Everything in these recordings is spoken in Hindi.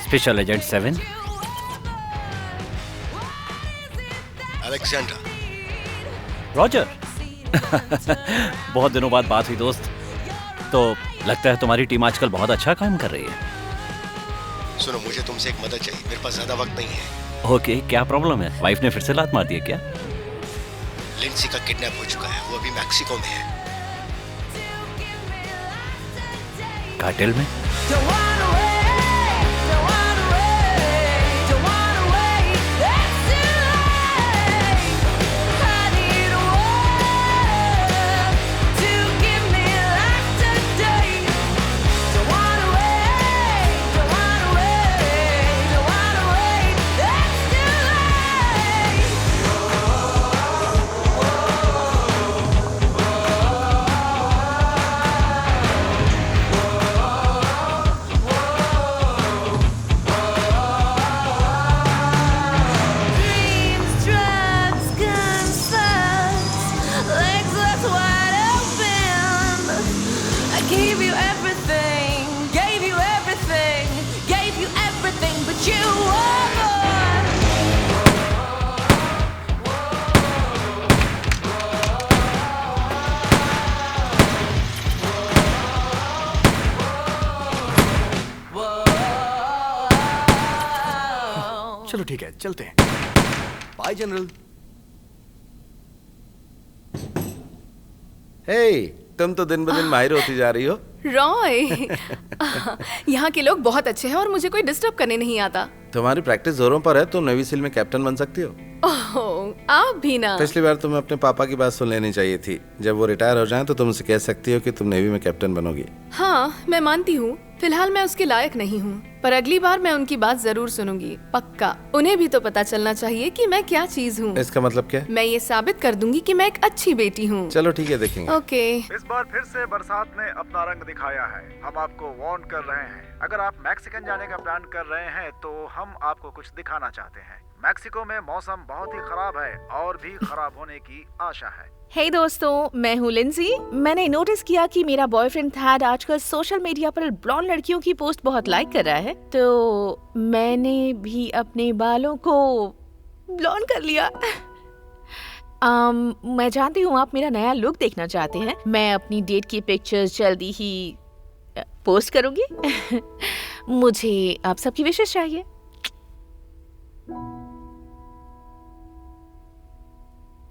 Special agent 7। अलेक्जेंडर। रॉजर। बहुत दिनों बाद बात हुई दोस्त। तो लगता है तुम्हारी टीम आजकल बहुत अच्छा काम कर रही है। सुनो, मुझे तुमसे एक मदद चाहिए, मेरे पास ज्यादा वक्त नहीं है। ओके, क्या प्रॉब्लम है? वाइफ ने फिर से लात मार दी है क्या? लिंडसी का किडनैप हो चुका है, वो अभी मैक्सिको में है। कार्टेल में? चलो ठीक है, चलते हैं। Bye general. हे, तुम तो दिन ब दिन माहिर होती जा रही हो। रॉय। यहाँ के लोग बहुत अच्छे हैं और मुझे कोई डिस्टर्ब करने नहीं आता। तुम्हारी प्रैक्टिस जोरों पर है, तुम नेवी सील में कैप्टन बन सकती हो। ओह, आप भी ना। पिछली बार तुम्हें अपने पापा की बात सुन लेनी चाहिए थी। जब वो रिटायर हो जाएं तो तुम उनसे कह सकती हो कि तुम नेवी में कैप्टन बनोगी। हाँ, मैं मानती हूँ फिलहाल मैं उसके लायक नहीं हूँ, पर अगली बार मैं उनकी बात जरूर सुनूंगी, पक्का। उन्हें भी तो पता चलना चाहिए कि मैं क्या चीज हूँ। इसका मतलब क्या? मैं ये साबित कर दूंगी कि मैं एक अच्छी बेटी हूँ। चलो ठीक है, देखेंगे। ओके। इस बार फिर से बरसात ने अपना रंग दिखाया है। हम आपको वार्न कर रहे हैं, अगर आप मैक्सिकन जाने का प्लान कर रहे हैं तो हम आपको कुछ दिखाना चाहते हैं। मैक्सिको में मौसम बहुत ही खराब है और भी खराब होने की आशा है। हे दोस्तों, मैं हूँ लिंजी। मैंने नोटिस किया कि मेरा बॉयफ्रेंड थैड आजकल सोशल मीडिया पर ब्लॉन्ड लड़कियों की पोस्ट बहुत लाइक कर रहा है, तो मैंने भी अपने बालों को ब्लॉन्ड कर लिया। मैं जानती हूँ आप मेरा नया लुक देखना चाहते हैं। मैं अपनी डेट की पिक्चर्स जल्दी ही पोस्ट करूंगी। मुझे आप सबकी विशेष चाहिए।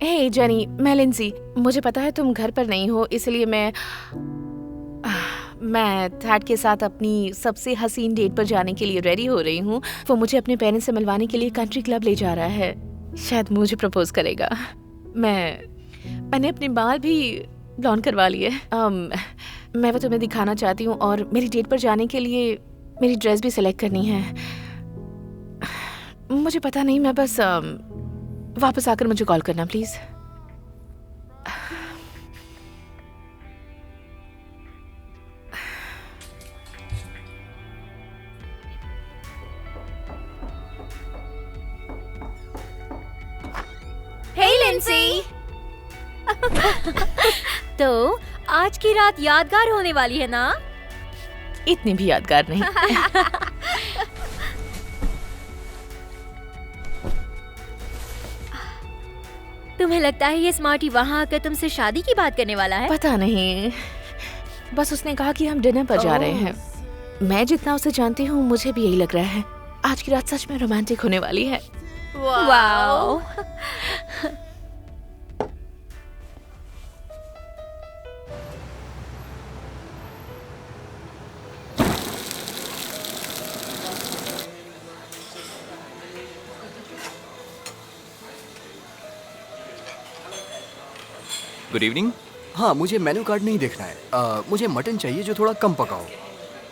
हे जेनी, मैं लिंजी। मुझे पता है तुम घर पर नहीं हो, इसलिए मैं थैड के साथ अपनी सबसे हसीन डेट पर जाने के लिए रेडी हो रही हूँ। वो मुझे अपने पेरेंट्स से मिलवाने के लिए कंट्री क्लब ले जा रहा है। शायद मुझे प्रपोज करेगा। मैंने अपने बाल भी ब्लॉन्ड करवा लिए। मैं वो तुम्हें दिखाना चाहती हूँ और मेरी डेट पर जाने के लिए मेरी ड्रेस भी सिलेक्ट करनी है। मुझे पता नहीं, मैं बस वापस आकर मुझे कॉल करना प्लीज। Hey Linsey. तो आज की रात यादगार होने वाली है ना? इतनी भी यादगार नहीं। तुम्हें लगता है ये स्मार्टी वहाँ आकर तुमसे शादी की बात करने वाला है? पता नहीं, बस उसने कहा कि हम डिनर पर जा रहे हैं। मैं जितना उसे जानती हूँ मुझे भी यही लग रहा है। आज की रात सच में रोमांटिक होने वाली है। वाओ। Good evening. हाँ, मुझे मेन्यू कार्ड नहीं देखना है। मुझे मटन चाहिए जो थोड़ा कम पका हो,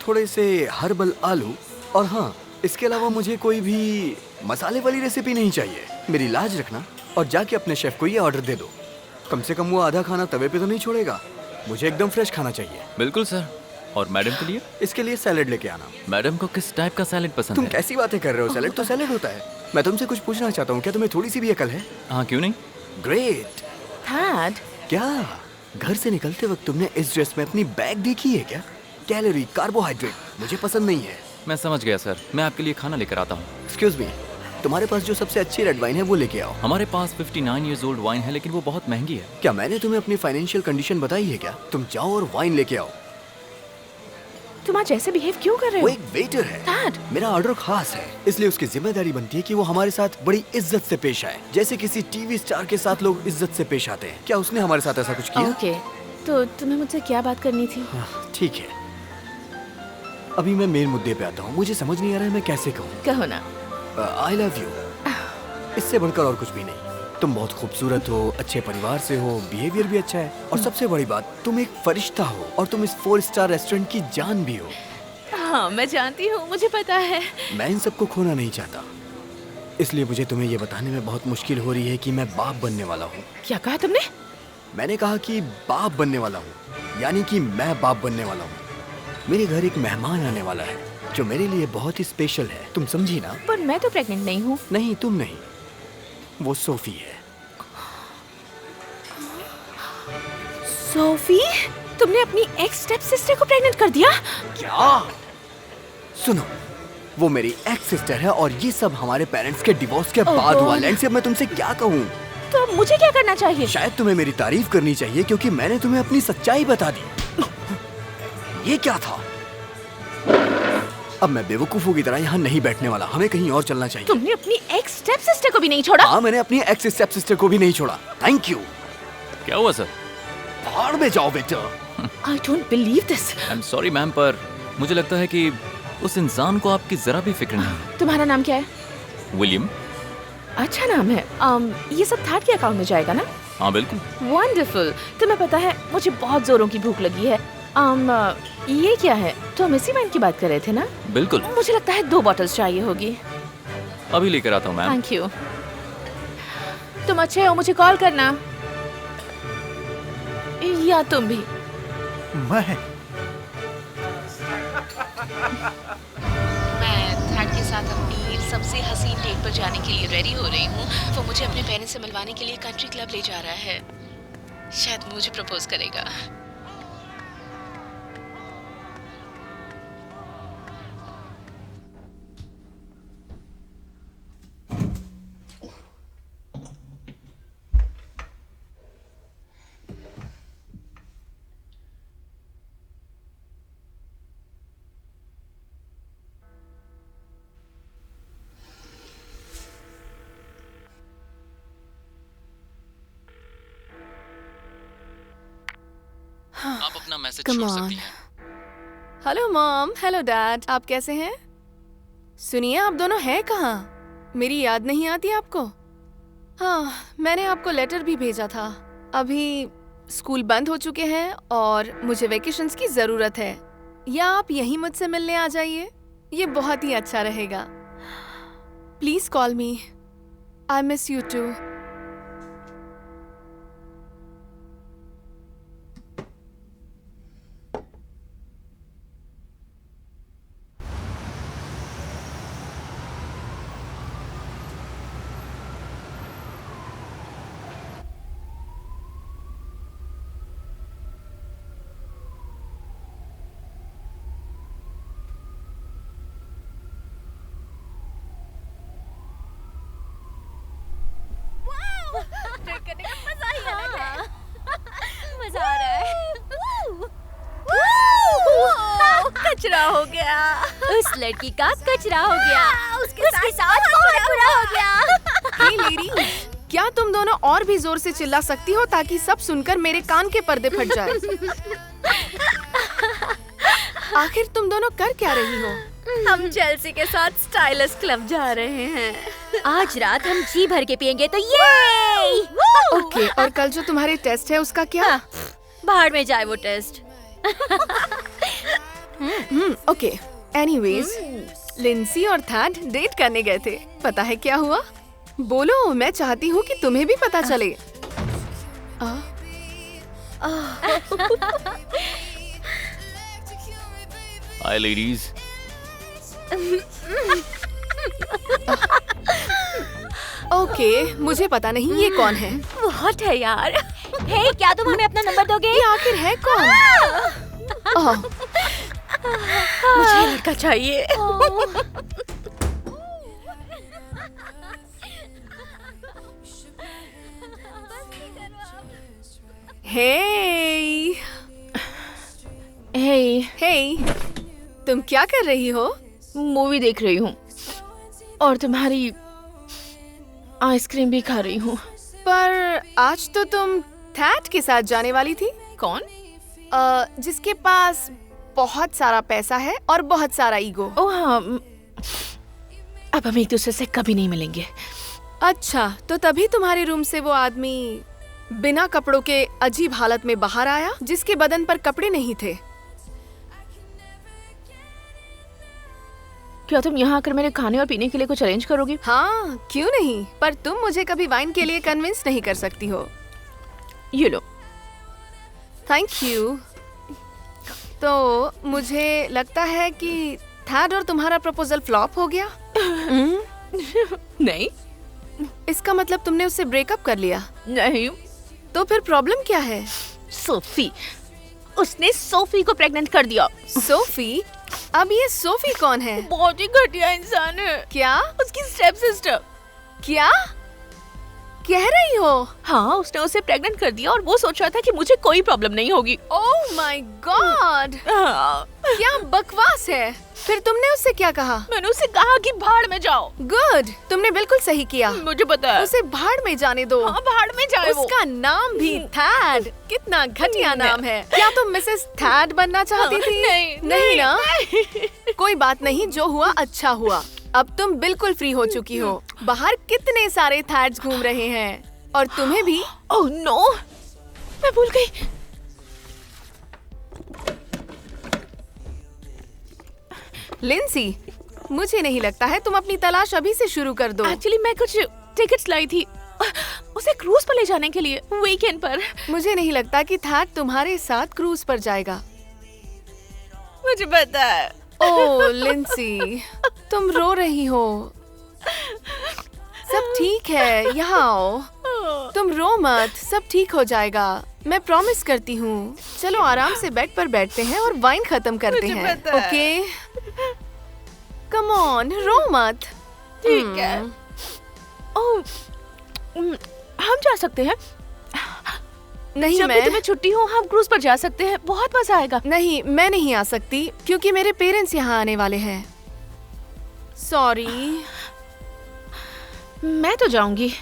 थोड़े से हर्बल आलू, और हाँ, इसके अलावा मुझे कोई भी मसाले वाली रेसिपी नहीं चाहिए। मेरी लाज रखना और जाके अपने शेफ को ये ऑर्डर दे दो। कम से कम वो आधा खाना तवे पे तो नहीं छोड़ेगा। मुझे एकदम फ्रेश खाना चाहिए। बिल्कुल सर। और मैडम के लिए? इसके लिए सैलेड लेके आना। मैडम को किस टाइप का सैलेड पसंद तुम है? कैसी बातें कर रहे हो? सैलेड तो सैलेड होता है। मैं तुमसे कुछ पूछना चाहता हूँ, क्या तुम्हें थोड़ी सी भी अकल है? हाँ, क्यों नहीं। ग्रेट। थैड, क्या घर से निकलते वक्त तुमने इस ड्रेस में अपनी बैग देखी है क्या? कैलोरी, कार्बोहाइड्रेट मुझे पसंद नहीं है। मैं समझ गया सर, मैं आपके लिए खाना लेकर आता हूँ। एक्सक्यूज मी, तुम्हारे पास जो सबसे अच्छी रेड वाइन है वो लेके आओ। हमारे पास 59 ईयर्स ओल्ड वाइन है, लेकिन वो बहुत महंगी है। क्या मैंने तुम्हें अपनी फाइनेंशियल कंडीशन बताई है क्या? तुम जाओ और वाइन लेके आओ। तुम आज ऐसे बिहेव क्यों कर रहे वो हो? एक वेटर है। Dad! मेरा ऑर्डर खास है, इसलिए उसकी जिम्मेदारी बनती है कि वो हमारे साथ बड़ी इज्जत से पेश आए, जैसे किसी टीवी स्टार के साथ लोग इज्जत से पेश आते हैं। क्या उसने हमारे साथ ऐसा कुछ किया? ओके, तो तुम्हें मुझसे क्या बात करनी थी? ठीक है, अभी मैं मेन मुद्दे पे आता हूँ। मुझे समझ नहीं आ रहा है मैं कैसे कहूँ। कहो ना। आई लव यू, इससे बढ़कर और कुछ भी नहीं। तुम बहुत खूबसूरत हो, अच्छे परिवार से हो, बिहेवियर भी अच्छा है, और सबसे बड़ी बात तुम एक फरिश्ता हो, और तुम इस 4 स्टार रेस्टोरेंट की जान भी हो। हाँ, मैं जानती हूँ, मुझे पता है। मैं इन सबको खोना नहीं चाहता, इसलिए मुझे तुम्हें ये बताने में बहुत मुश्किल हो रही है कि मैं बाप बनने वाला हूँ। क्या कहा तुमने? मैंने कहा कि बाप बनने वाला हूँ, यानी कि मैं बाप बनने वाला हूँ। मेरे घर एक मेहमान आने वाला है जो मेरे लिए बहुत ही स्पेशल है, तुम समझी ना? पर मैं तो प्रेग्नेंट नहीं हूँ। नहीं, तुम नहीं, वो सोफी है। सोफी? तुमने अपनी एक्स स्टेप सिस्टर को प्रेग्नेंट कर दिया? क्या? सुनो, वो मेरी एक्स सिस्टर है, और ये सब हमारे पेरेंट्स के डिवोर्स के बाद हुआ। लैंसी, अब मैं तुमसे क्या कहूँ? तो मुझे क्या करना चाहिए? शायद तुम्हें मेरी तारीफ करनी चाहिए, क्योंकि मैंने तुम्हें अपनी सच्चाई बता दी। ये क्या था? अब मैं बेवकूफों की तरह यहाँ नहीं बैठने वाला, हमें कहीं और चलना चाहिए। तुमने अपनी एक्स स्टेप सिस्टर को भी नहीं छोड़ा? हाँ, मैंने अपनी एक्स स्टेप सिस्टर को भी नहीं छोड़ा। Thank you. क्या हुआ सर? भाड़ में जाओ बेटा। I don't believe this. I am sorry ma'am, पर मुझे लगता है कि उस इंसान को आपकी जरा भी फिक्र नहीं। तुम्हारा नाम क्या है? विलियम। अच्छा नाम है। ये सब थाट के अकाउंट में जाएगा ना? हाँ बिल्कुल। वंडरफुल। तुम्हें पता है मुझे बहुत जोरों की भूख लगी है। ये क्या है? तो हम इसी वाइन की बात कर रहे थे ना? बिल्कुल। मुझे लगता है 2 बॉटल्स चाहिए होगी। अभी लेकर आता हूँ मैम। Thank you. तुम अच्छे हो, मुझे कॉल करना। या तुम भी। मैं थाट के साथ अपनी सबसे हसीन डेट पर जाने के लिए रेडी हो रही हूँ। वो मुझे अपने पेरेंट्स से मिलवाने के लिए कंट्री क्लब ले जा रहा है। शायद मुझे प्रपोज करेगा। आप अपना मैसेज Come छोड़ on. सकती हैं। हेलो मॉम, हेलो डैड, आप कैसे हैं? सुनिए, आप दोनों हैं कहाँ? मेरी याद नहीं आती आपको? हाँ, मैंने आपको लेटर भी भेजा था। अभी स्कूल बंद हो चुके हैं और मुझे वेकेशंस की जरूरत है। या आप यहीं मुझसे मिलने आ जाइए, ये बहुत ही अच्छा रहेगा। Please call me, I miss you too. मजा आ रहा है। कचरा हो गया। उस लड़की का कचरा हो गया। उसके साथ बहुत बुरा हो गया। हे लेडी, क्या तुम दोनों और भी जोर से चिल्ला सकती हो ताकि सब सुनकर मेरे कान के पर्दे फट जाए? आखिर तुम दोनों कर क्या रही हो? हम चेल्सी के साथ स्टाइलिश क्लब जा रहे हैं। आज रात हम जी भर के पियेंगे तो ये। ओके, और कल जो तुम्हारे टेस्ट है उसका क्या? बाहर में जाए वो टेस्ट। ओके, एनीवेज, लिंसी और थैड डेट करने गए थे। पता है क्या हुआ? बोलो, मैं चाहती हूँ कि तुम्हें भी पता चले। हाय लेडीज। ओके, मुझे पता नहीं ये कौन है। वो हॉट है यार। हे, क्या तुम हमें अपना नंबर दोगे? ये आखिर है कौन? मुझे ये लड़का चाहिए। हे हे, हे, तुम क्या कर रही हो? मूवी देख रही हूँ और तुम्हारी आइसक्रीम भी खा रही हूँ। पर आज तो तुम थैट के साथ जाने वाली थी। कौन? जिसके पास बहुत सारा पैसा है और बहुत सारा ईगो। ओह हाँ, अब हम एक दूसरे से कभी नहीं मिलेंगे। अच्छा, तो तभी तुम्हारे रूम से वो आदमी बिना कपड़ों के अजीब हालत में बाहर आया, जिसके बदन पर कपड़े नहीं थे। क्या तुम यहाँ आकर मेरे खाने और पीने के लिए कुछ अरेंज करोगी? हाँ, क्यों नहीं, पर तुम मुझे कभी वाइन के लिए कन्विंस नहीं कर सकती हो। ये लो। Thank you. तो मुझे लगता है कि थैड और तुम्हारा प्रपोजल फ्लॉप हो गया। नहीं। इसका मतलब तुमने उससे ब्रेकअप कर लिया? नहीं। तो फिर प्रॉब्लम क्या है? सोफी, उसने सोफी को प्रेग्नेंट कर दिया। सोफी? अब ये सोफी कौन है? बहुत ही घटिया इंसान है। क्या? उसकी स्टेप सिस्टर। क्या कह रही हो? हाँ, उसने उसे प्रेग्नेंट कर दिया और वो सोच रहा था कि मुझे कोई प्रॉब्लम नहीं होगी। ओह माय गॉड, क्या बकवास है। फिर तुमने उससे क्या कहा? मैंने उसे कहा कि भाड़ में जाओ। गुड, तुमने बिल्कुल सही किया। मुझे पता है। उसे भाड़ में जाने दो। हाँ, भाड़ में जाए वो। उसका नाम भी थैड। कितना घटिया नाम है। क्या तुम मिसेस थैड बनना चाहती थी? नहीं ना? कोई बात नहीं, जो हुआ अच्छा हुआ। अब तुम बिल्कुल फ्री हो चुकी हो। बाहर कितने सारे थैड्स घूम रहे हैं और तुम्हें भी। ओह नो, मैं भूल गई। लिंसी, मुझे नहीं लगता है, तुम अपनी तलाश अभी से शुरू कर दो। एक्चुअली मैं कुछ टिकट्स लाई थी उसे क्रूज पर ले जाने के लिए, वीकेंड पर। मुझे नहीं लगता कि थैड तुम्हारे साथ क्रूज पर जाएगा। मुझे पता है। ओह लिंसी, तुम रो रही हो। सब ठीक है, यहाँ आओ। तुम रो मत, सब ठीक हो जाएगा, मैं प्रॉमिस करती हूँ। चलो आराम से बेड पर बैठते हैं और वाइन खत्म करते हैं। ओके, कम ऑन, रो मत। ठीक है। ओह, हम जा सकते हैं? नहीं, जब भी तुम्हें छुट्टी हो हम क्रूज पर जा सकते हैं, बहुत मजा आएगा। नहीं, मैं नहीं आ सकती क्योंकि मेरे पेरेंट्स यहाँ आने वाले हैं। सॉरी। मैं तो जाऊंगी।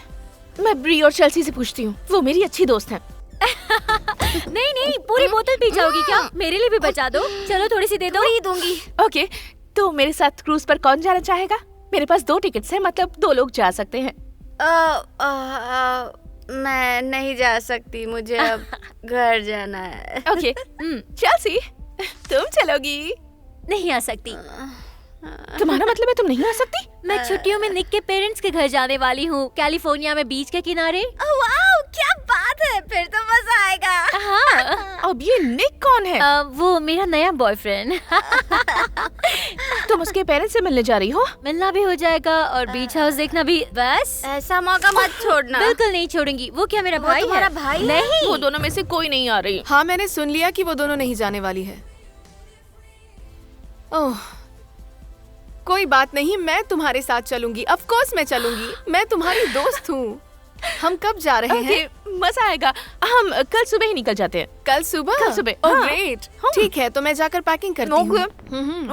मैं ब्री और चेल्सी से पूछती हूँ, वो मेरी अच्छी दोस्त हैं। नहीं नहीं, पूरी बोतल पी जाओगी क्या? मेरे लिए भी बचा दो। चलो थोड़ी सी दे दो। थोड़ी दूंगी। ओके, तो मेरे साथ क्रूज पर कौन जाना चाहेगा? मेरे पास 2 टिकट्स हैं, मतलब 2 लोग जा सकते हैं। मैं नहीं जा सकती, मुझे अब घर जाना है। ओके, चेल्सी, तुम चलोगी? नहीं आ सकती। तुम्हारा मतलब है तुम नहीं आ सकती? मैं छुट्टियों में निक के पेरेंट्स के घर जाने वाली हूँ, कैलिफोर्निया में बीच के किनारे। वाओ, क्या बात है, फिर तो मजा आएगा। हाँ। अब ये निक कौन है? वो मेरा नया बॉयफ्रेंड। तुम उसके पेरेंट्स से मिलने जा रही हो? मिलना भी हो जाएगा और बीच हाउस देखना भी। बस ऐसा मौका मत छोड़ना। बिल्कुल नहीं छोड़ूंगी। वो क्या मेरा भाई है? तुम्हारा भाई है? नहीं, वो दोनों में से कोई नहीं आ रही। हाँ, मैंने सुन लिया कि वो दोनों नहीं जाने वाली है। ओह, कोई बात नहीं, मैं तुम्हारे साथ चलूंगी। ऑफ कोर्स मैं चलूंगी, मैं तुम्हारी दोस्त हूँ। हम कब जा रहे हैं? मजा आएगा। हम कल सुबह ही निकल जाते हैं। कल सुबह? कल सुबह। ओह हाँ। ग्रेट। ठीक है, तो मैं जाकर पैकिंग करती हूँ।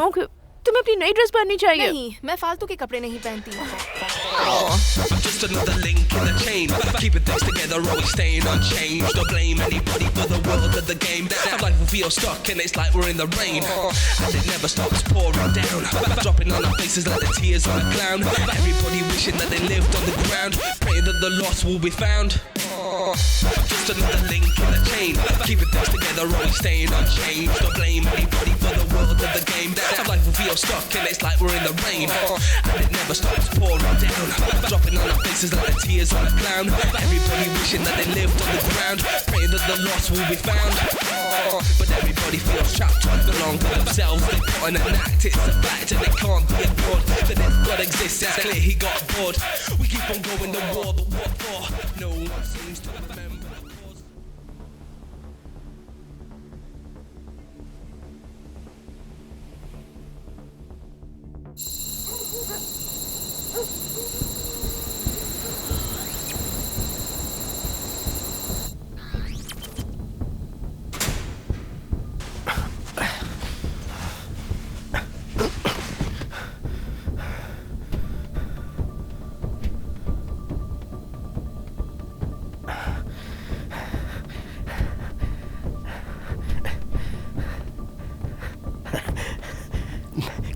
ओके, तुम्हें अपनी नई ड्रेस पहननी चाहिए। नहीं, मैं फालतू के कपड़े नहीं पहनती। Just another link in the chain. Keeping things together, always staying unchanged. Don't blame anybody for the world of the game. Some life will feel stuck and it's like we're in the rain. And it never stops pouring down. Dropping on our faces like the tears on a clown. Everybody wishing that they lived on the ground. Praying that the lost will be found. Just another link in the chain. Keeping things together, always staying unchanged. Don't blame anybody for the world of the game. Some life will feel stuck and it's like we're in the rain. And it never stops pouring down. Dropping on our faces like the tears on a clown. Everybody wishing that they lived on the ground. Praying that the lost will be found. But everybody feels trapped along with themselves. They put on an act, it's a fact and it can't be ignored. That if God exists, it's clear he got bored. We keep on going to war, but what for? No one seems to remember the cause.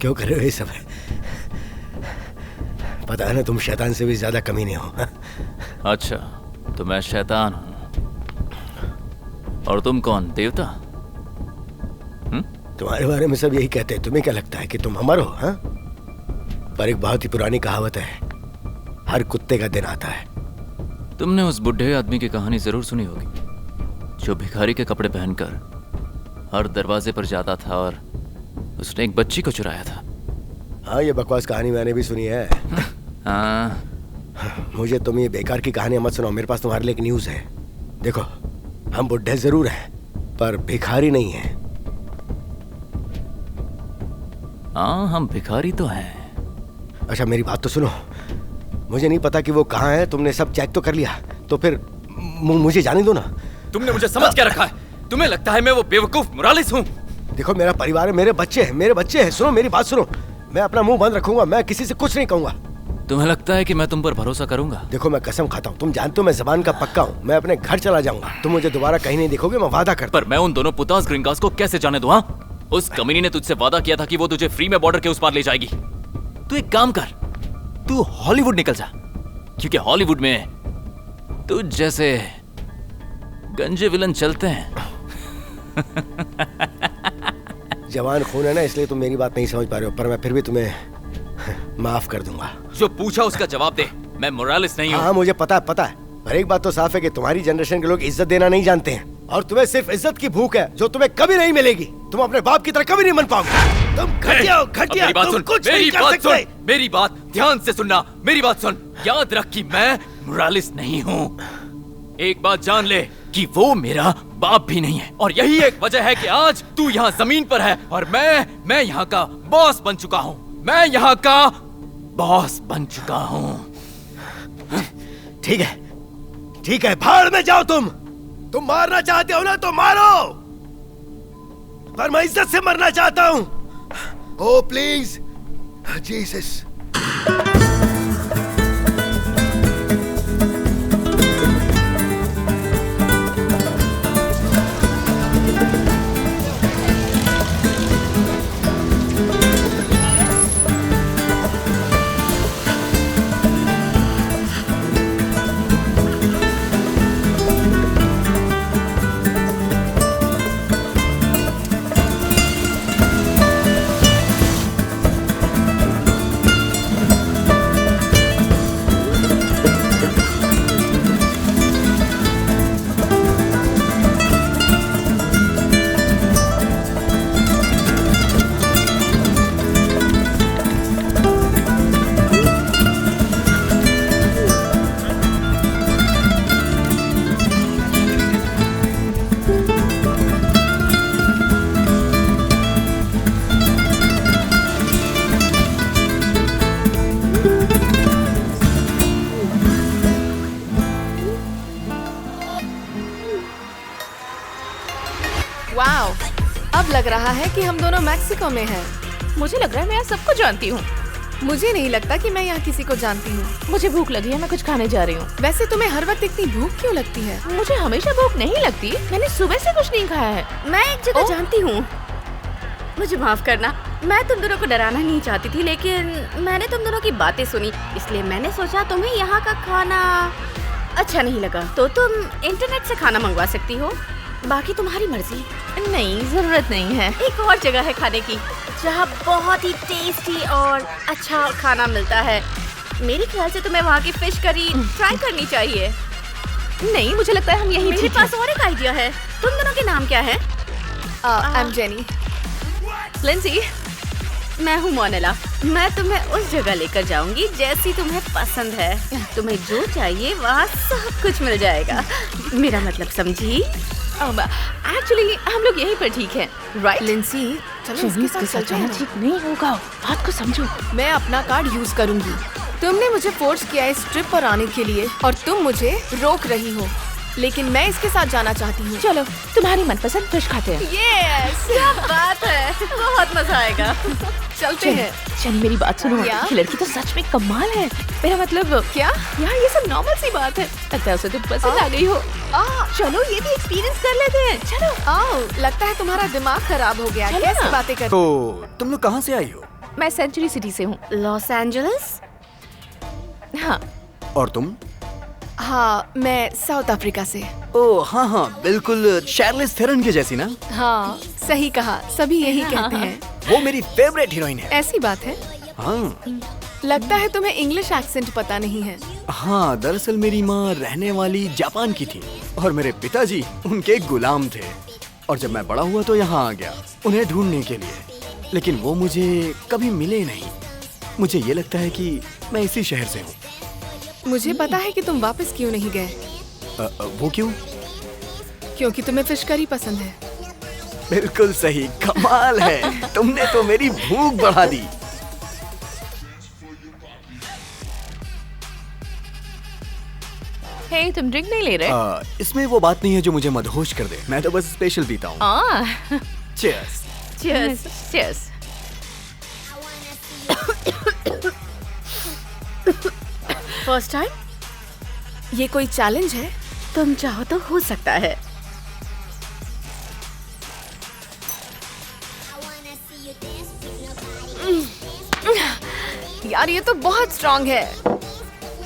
क्यों कर रहे हो ये सब? पता है ना तुम शैतान से भी ज्यादा कमीने हो। अच्छा, तो मैं शैतान हूँ और तुम कौन, देवता? तुम्हारे बारे में सब यही कहते हैं। तुम्हें क्या लगता है कि तुम अमर हो? हाँ? पर एक बहुत ही पुरानी कहावत है, हर कुत्ते का दिन आता है। तुमने उस बुढ़े आदमी की कहानी जरूर सुनी होगी, जो भिखारी के कपड़े पहनकर हर दरवाजे पर जाता था और उसने एक बच्ची को चुराया था। हाँ, ये बकवास कहानी मैंने भी सुनी है। हाँ। मुझे तुम ये बेकार की कहानी मत सुनाओ। मेरे पास तुम्हारे लिए एक न्यूज़ है। देखो, हम बुढ़े जरूर हैं पर भिखारी नहीं हैं। हाँ, हम भिखारी तो हैं। अच्छा, मेरी बात तो सुनो। मुझे नहीं पता कि वो कहाँ है। तुमने सब चेक तो कर लिया, तो फिर मुझे जाने दो ना। तुमने मुझे समझ क्या रखा है? तुम्हें लगता है मैं वो बेवकूफ मोरालिस हूँ? देखो, मेरा परिवार है, मेरे बच्चे हैं। सुनो मेरी बात सुनो। मैं अपना मुंह बंद रखूंगा, मैं किसी से कुछ नहीं कहूंगा। तुम्हें लगता है कि मैं तुम पर भरोसा करूंगा? देखो, मैं कसम खाता हूँ, तुम जानते हो मैं जबान का पक्का हूँ। मैं अपने घर चला जाऊंगा, तुम मुझे दोबारा कहीं नहीं देखोगे, मैं वादा करता हूं। पर मैं उन दोनों पुतास ग्रिंगास को कैसे जाने दूं? उस कमीनी ने तुझसे वादा किया था कि वो तुझे फ्री में बॉर्डर के उस पार ले जाएगी। तू एक काम कर, तू हॉलीवुड निकल जा, क्योंकि हॉलीवुड में तुझ जैसे गंजे विलन चलते हैं। जवान खून है ना, इसलिए तुम मेरी बात नहीं समझ पा रहे हो, पर मैं फिर भी तुम्हें माफ कर दूंगा। जो पूछा उसका जवाब दे। मैं मोरालिस नहीं हूँ। हाँ, मुझे पता है। पर एक बात तो साफ है कि तुम्हारी जनरेशन के लोग इज्जत देना नहीं जानते हैं, और तुम्हें सिर्फ इज्जत की भूख है, जो तुम्हें कभी नहीं मिलेगी। तुम अपने बाप की तरह कभी नहीं बन पाओगे। तुम घटिया हो, घटिया। मेरी बात तुम सुन, कुछ मेरी नहीं कर बात सकते। सुन, मेरी बात ध्यान से सुनना। मेरी बात सुन, याद रख कि मैं मोरालिस नहीं हूँ। एक बात जान ले कि वो मेरा बाप भी नहीं है, और यही एक वजह है कि आज तू यहाँ जमीन पर है और मैं यहाँ का बॉस बन चुका हूँ। मैं यहाँ का बॉस बन चुका हूँ। ठीक है, भाड़ में जाओ। तुम मारना चाहते हो ना, तो मारो, पर मैं इज्जत से मरना चाहता हूँ। ओ प्लीज जीसस। वाओ, अब लग रहा है कि हम दोनों मैक्सिको में हैं। मुझे लग रहा है मैं यहाँ सबको जानती हूँ। मुझे नहीं लगता कि मैं यहाँ किसी को जानती हूँ। मुझे भूख लगी है, मैं कुछ खाने जा रही हूँ। वैसे तुम्हें हर वक्त इतनी भूख क्यों लगती है? मुझे हमेशा भूख नहीं लगती, मैंने सुबह से कुछ नहीं खाया है। मैं एक जगह जानती हूँ, मुझे माफ करना। मैं तुम दोनों को डराना नहीं चाहती थी, लेकिन मैंने तुम दोनों की बातें सुनी, इसलिए मैंने सोचा तुम्हें यहाँ का खाना अच्छा नहीं लगा तो तुम इंटरनेट से खाना मंगवा सकती हो। बाकी तुम्हारी मर्जी। नहीं, जरूरत नहीं है। एक और जगह है खाने की जहाँ बहुत ही टेस्टी और अच्छा खाना मिलता है। मेरे ख्याल से तुम्हें वहाँ की फिश करी ट्राई करनी चाहिए। नहीं, मुझे लगता है हम यहीं मेरे पास और एक आइडिया है। तुम दोनों के नाम क्या है? I am jenny. लिंसी। मैं हूँ मोनेला। मैं तुम्हें उस जगह लेकर जाऊंगी जैसी तुम्हें पसंद है। तुम्हें जो चाहिए वहाँ सब कुछ मिल जाएगा। मेरा मतलब समझी? एक्चुअली हम लोग यहीं पर ठीक हैं, राइट? लिंसी, चलो इसके साथ जाना ठीक नहीं होगा, बात को समझो। मैं अपना कार्ड यूज करूंगी। तुमने मुझे फोर्स किया इस ट्रिप पर आने के लिए और तुम मुझे रोक रही हो, लेकिन मैं इसके साथ जाना चाहती हूँ। चलो, तुम्हारी मनपसंद फिश खाते हैं। यस, क्या बात है, बहुत मजा आएगा। चलते हैं। चलिए मेरी बात सुनो, ये लड़की तो सच में कमाल है। मेरा मतलब क्या यार, ये सब नॉर्मल सी बात है। लगता है उसे तुम पसंद आ गई हो। चलो ये भी एक्सपीरियंस कर लेते हैं। चलो। लगता है तुम्हारा दिमाग खराब हो गया। कैसी बातें कर? तो तुम लोग कहाँ से आई हो? मैं सेंचुरी सिटी से हूँ। Los Angeles? हाँ। और तुम? हाँ, मैं साउथ अफ्रीका से। ओह हाँ हाँ, बिल्कुल शार्लिस थेरन के जैसी ना? हाँ, सही कहा, सभी यही कहते हैं। वो मेरी फेवरेट हीरोइन है। ऐसी बात है? हाँ। लगता है तुम्हें इंग्लिश एक्सेंट पता नहीं है। हाँ, दरअसल मेरी माँ रहने वाली जापान की थी और मेरे पिताजी उनके गुलाम थे। और जब मैं बड़ा हुआ तो यहाँ आ गया उन्हें ढूंढने के लिए, लेकिन वो मुझे कभी मिले नहीं। मुझे ये लगता है कि मैं इसी शहर से हूँ। मुझे पता है कि तुम वापस क्यों नहीं गए। वो क्यों? क्योंकि तुम्हें फिश करी पसंद है। बिल्कुल सही, कमाल है, तुमने तो मेरी भूख बढ़ा दी। हे, तुम ड्रिंक नहीं ले रहे? इसमें वो बात नहीं है जो मुझे मदहोश कर दे। मैं तो बस स्पेशल पीता हूँ। Cheers. Cheers. Cheers. First time? ये कोई चैलेंज है? तुम चाहो तो हो सकता है। यार ये तो बहुत स्ट्रॉन्ग है।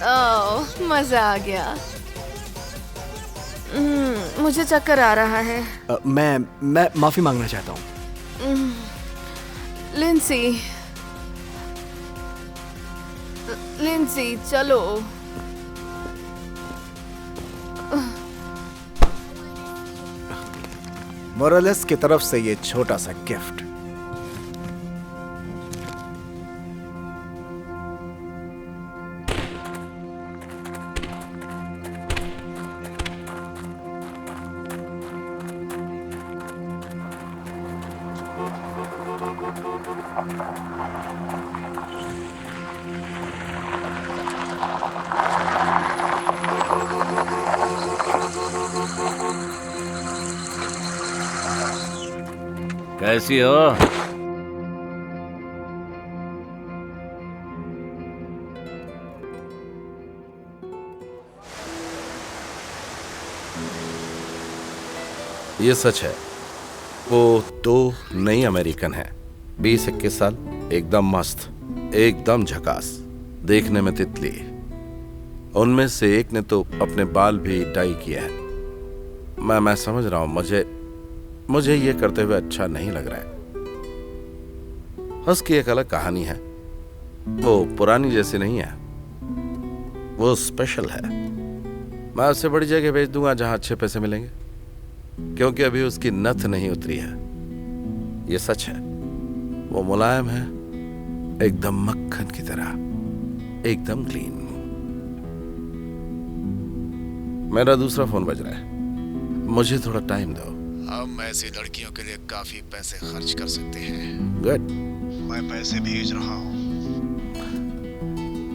ओह, मजा आ गया। मुझे चक्कर आ रहा है। मैं माफी मांगना चाहता हूँ। लिंसी, चलो। मोरेलेस की तरफ से ये छोटा सा गिफ्ट। कैसी हो? ये सच है, वो दो नई अमेरिकन है, 20-21 साल, एकदम मस्त, एकदम झकास, देखने में तितली। उनमें से एक ने तो अपने बाल भी डाई किया है। मैं समझ रहा हूं, मुझे ये करते हुए अच्छा नहीं लग रहा है। उसकी एक अलग कहानी है, वो पुरानी जैसी नहीं है, वो स्पेशल है। मैं उसे बड़ी जगह भेज दूंगा जहां अच्छे पैसे मिलेंगे, क्योंकि अभी उसकी नथ नहीं उतरी है। ये सच है, वो मुलायम है, एकदम मक्खन की तरह, एकदम क्लीन। मेरा दूसरा फोन बज रहा है, मुझे थोड़ा टाइम दो। हम ऐसी लड़कियों के लिए काफी पैसे खर्च कर सकते हैं। गुड। मैं पैसे भेज रहा हूँ।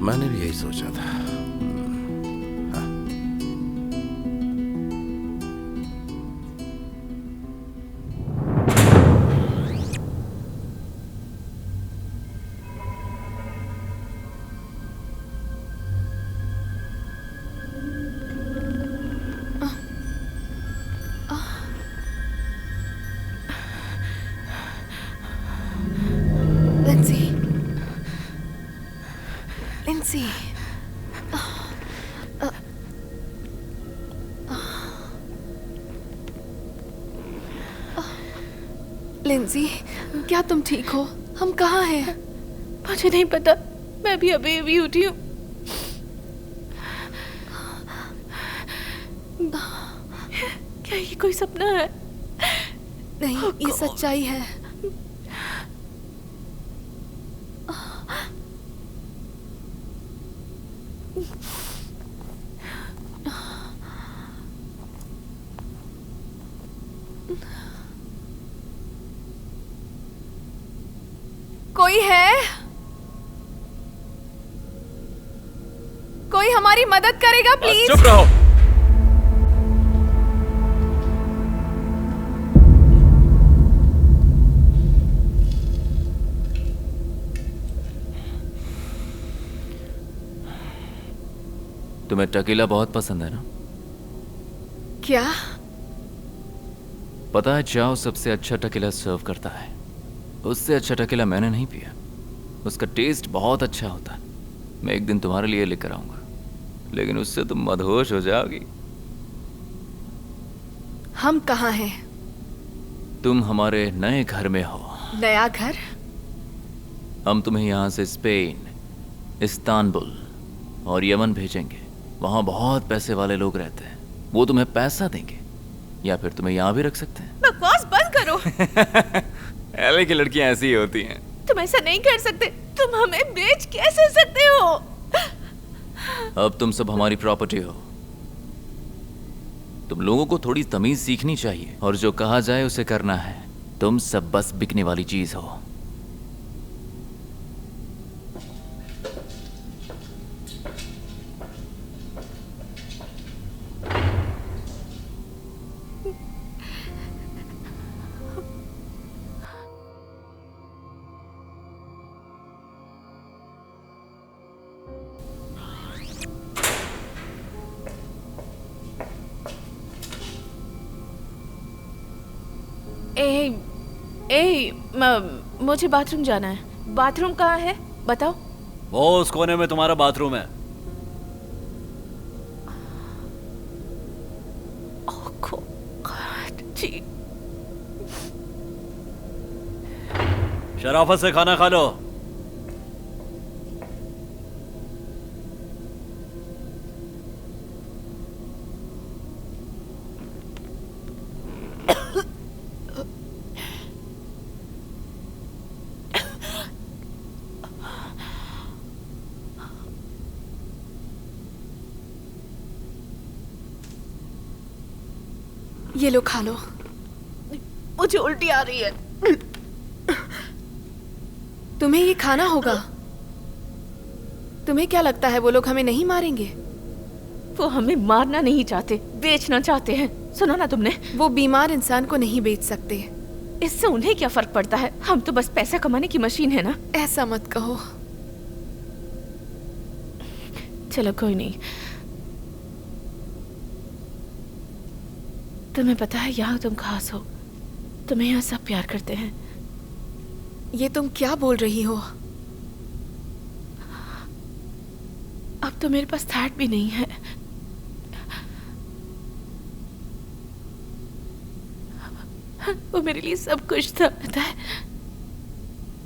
मैंने भी यही सोचा था। लिंसी, क्या तुम ठीक हो? हम कहाँ हैं? मुझे नहीं पता, मैं भी अभी उठी हूँ। क्या ये कोई सपना है? नहीं, ये सच्चाई है। कोई है? कोई हमारी मदद करेगा प्लीज? चुप रहो। तुम्हें टकीला बहुत पसंद है ना? क्या? पता है, चाओ सबसे अच्छा टकीला सर्व करता है। उससे अच्छा टकीला मैंने नहीं पिया। उसका टेस्ट बहुत अच्छा होता है। मैं एक दिन तुम्हारे लिए लेकर आऊंगा, लेकिन उससे तुम मदहोश हो जाओगी। हम कहाँ हैं? तुम हमारे नए घर में हो। नया घर? हम तुम्हें यहाँ से स्पेन, इस्तांबुल और यमन भेजेंगे। वहाँ बहुत पैसे वाले लोग रहते हैं, वो तुम्हें पैसा देंगे या फिर तुम्हें यहाँ भी रख सकते हैं। बकवास बंद करो। एलए की लड़कियाँ ऐसी ही होती हैं। तुम ऐसा नहीं कर सकते। तुम हमें बेच कैसे सकते हो? अब तुम सब हमारी प्रॉपर्टी हो। तुम लोगों को थोड़ी तमीज सीखनी चाहिए और जो कहा जाए उसे करना है। तुम सब बस बिकने वाली चीज हो। मुझे बाथरूम जाना है। बाथरूम कहाँ है बताओ? वो उस कोने में तुम्हारा बाथरूम है। जी। शराफत से खाना खा लो। ये लो, खा लो। मुझे उल्टी आ रही है। तुम्हें ये खाना होगा। तुम्हें क्या लगता है वो लोग हमें नहीं मारेंगे? वो हमें मारना नहीं चाहते, बेचना चाहते हैं। सुना ना तुमने? वो बीमार इंसान को नहीं बेच सकते। इससे उन्हें क्या फर्क पड़ता है? हम तो बस पैसा कमाने की मशीन है ना। ऐसा मत कहो। चलो कोई नहीं। तुम्हें पता है यहाँ तुम खास हो। तुम्हें यहाँ सब प्यार करते हैं। ये तुम क्या बोल रही हो? अब तो मेरे पास थॉट भी नहीं है। वो मेरे लिए सब कुछ था, पता है?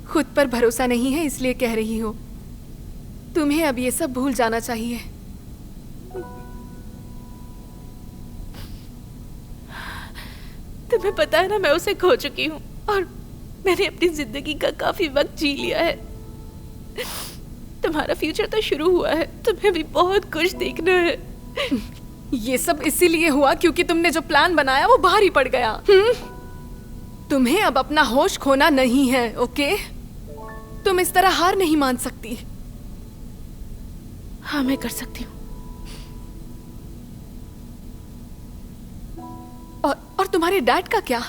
खुद पर भरोसा नहीं है इसलिए कह रही हो। तुम्हें अब ये सब भूल जाना चाहिए। तुम्हें पता है ना, मैं उसे खो चुकी हूँ और मैंने अपनी जिंदगी का काफी वक्त जी लिया है। तुम्हारा फ्यूचर तो शुरू हुआ है, तुम्हें भी बहुत कुछ देखना है। ये सब इसीलिए हुआ क्योंकि तुमने जो प्लान बनाया वो भारी पड़ गया। तुम्हें अब अपना होश खोना नहीं है, ओके? तुम इस तरह हार नहीं मान सकती। हाँ, मैं कर सकती हूँ। और तुम्हारे डैड का क्या?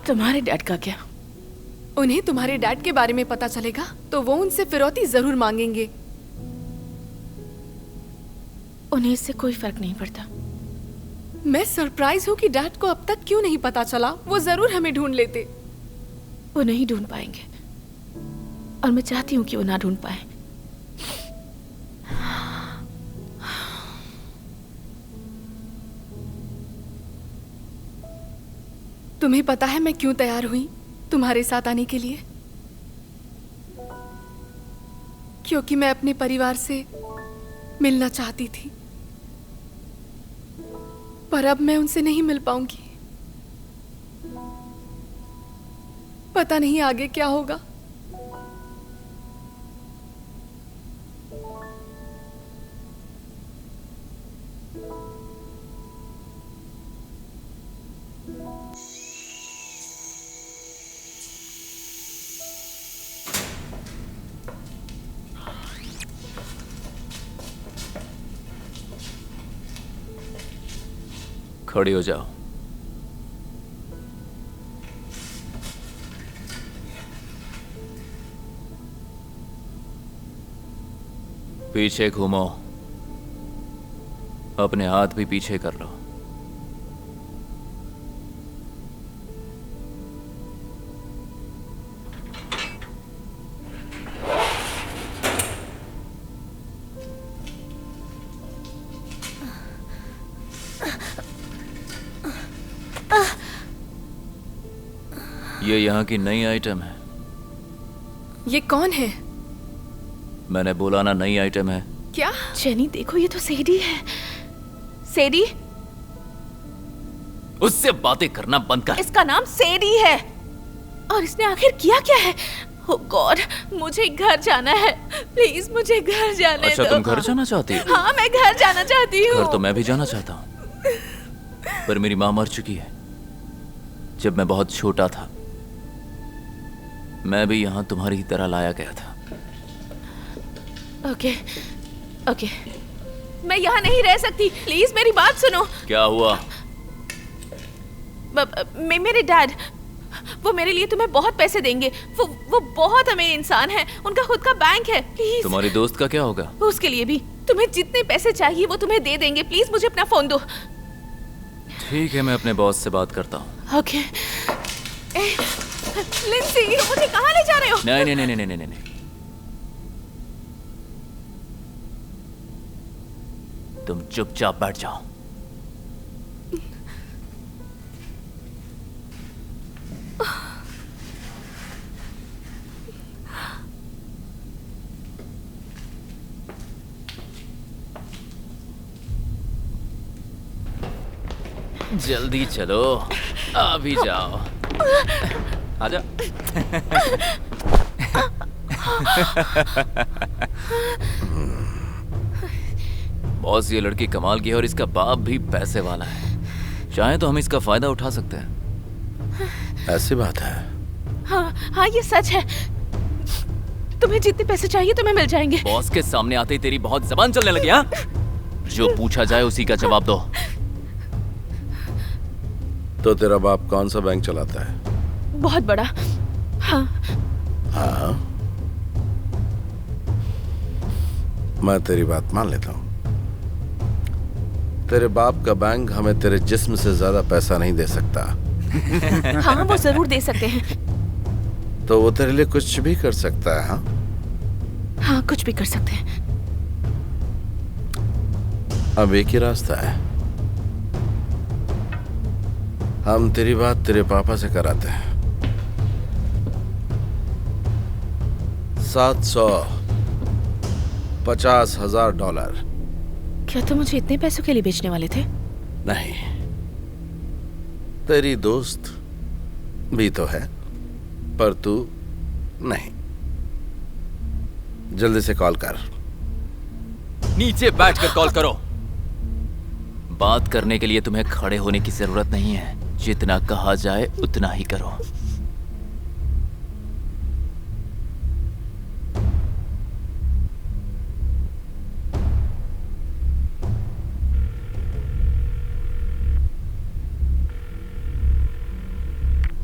तुम्हारे डैड का क्या? उन्हें तुम्हारे डैड के बारे में पता चलेगा तो वो उनसे फिरौती जरूर मांगेंगे। उन्हें इससे कोई फर्क नहीं पड़ता। मैं सरप्राइज हूँ कि डैड को अब तक क्यों नहीं पता चला। वो जरूर हमें ढूंढ लेते। वो नहीं ढूंढ पाएंगे और मैं चाहती हूँ कि वो ना ढूंढ पाए। तुम्हें पता है मैं क्यों तैयार हुई तुम्हारे साथ आने के लिए? क्योंकि मैं अपने परिवार से मिलना चाहती थी, पर अब मैं उनसे नहीं मिल पाऊंगी। पता नहीं आगे क्या होगा। खड़ी हो जाओ। पीछे घूमो। अपने हाथ भी पीछे कर लो। ये यहाँ की नई आइटम है। ये कौन है? मैंने बोला ना, नई आइटम है। क्या? जेनी देखो, ये तो सेडी है। सेडी? उससे बातें करना बंद कर। इसका नाम सेडी है और इसने आखिर किया क्या है? ओह गॉड, मुझे घर जाना है। प्लीज मुझे घर जाने अच्छा, दो। तुम घर जाना चाहती हो? हाँ, मैं घर जाना चाहती हूँ। घर तो मैं भी जाना चाहता हूँ, पर मेरी माँ मर चुकी है जब मैं बहुत छोटा था। मैं भी यहाँ तुम्हारी ही तरह लाया गया था। ओके, ओके, मैं यहाँ नहीं रह सकती। प्लीज मेरी बात सुनो। क्या हुआ? मेरे डैड, वो मेरे लिए तुम्हें बहुत पैसे देंगे। वो बहुत अमीर इंसान है, उनका खुद का बैंक है। प्लीज। तुम्हारी दोस्त का क्या होगा? उसके लिए भी तुम्हें जितने पैसे चाहिए वो तुम्हें दे देंगे। प्लीज मुझे अपना फोन दो। ठीक है, मैं अपने बॉस से बात करता हूँ। ओके। लिंसी, मुझे कहाँ ले जा रहे हो? नहीं नहीं नहीं नहीं नहीं नहीं, तुम चुपचाप बैठ जाओ। जल्दी चलो, अभी जाओ। आजा। बॉस, ये लड़की कमाल की है और इसका बाप भी पैसे वाला है। चाहे तो हम इसका फायदा उठा सकते हैं। ऐसी बात है? हाँ, ये सच है। तुम्हें जितने पैसे चाहिए तुम्हें मिल जाएंगे। बॉस के सामने आते ही तेरी बहुत जबान चलने लगी। हाँ, जो पूछा जाए उसी का जवाब दो। तो तेरा बाप कौन सा बैंक चलाता है? बहुत बड़ा। हाँ। हाँ, मैं तेरी बात मान लेता हूँ। तेरे बाप का बैंक हमें तेरे जिस्म से ज्यादा पैसा नहीं दे सकता। हाँ, वो जरूर दे सकते हैं। तो वो तेरे लिए कुछ भी कर सकता है। हाँ, हाँ, कुछ भी कर सकते हैं। अब एक ही रास्ता है, हम तेरी बात तेरे पापा से कराते हैं। 750,000 डॉलर। क्या तुम मुझे इतने पैसों के लिए बेचने वाले थे? नहीं, तेरी दोस्त भी तो है, पर तू नहीं। जल्दी से कॉल कर। नीचे बैठकर कॉल करो। बात करने के लिए तुम्हें खड़े होने की जरूरत नहीं है। जितना कहा जाए उतना ही करो।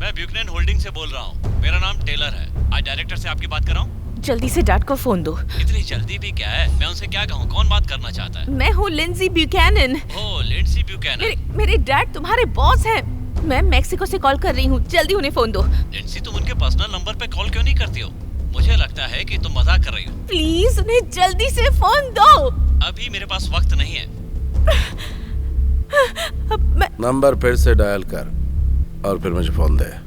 मैं ब्यूकनन होल्डिंग से बोल रहा हूँ। मेरा नाम टेलर है। आज डायरेक्टर से आपकी बात कर रहा हूँ। जल्दी से डैड को फोन दो। इतनी जल्दी भी क्या है? मैं उनसे क्या कहूँ? कौन बात करना चाहता है? मैं हूँ लिंसी ब्यूकैनन। ओह, लिंसी ब्यूकैनन। मेरे डैड तुम्हारे बॉस हैं। मैं मेक्सिको से कॉल कर रही हूँ। जल्दी उन्हें फोन दो। लिंसी, तुम उनके पर्सनल नंबर पे कॉल क्यों नहीं करती हो? मुझे लगता है कि तुम मजाक कर रही हो। प्लीज उन्हें जल्दी से फोन दो। अभी मेरे पास वक्त नहीं है। नंबर फिर से डायल कर और फिर मुझे फोन दे।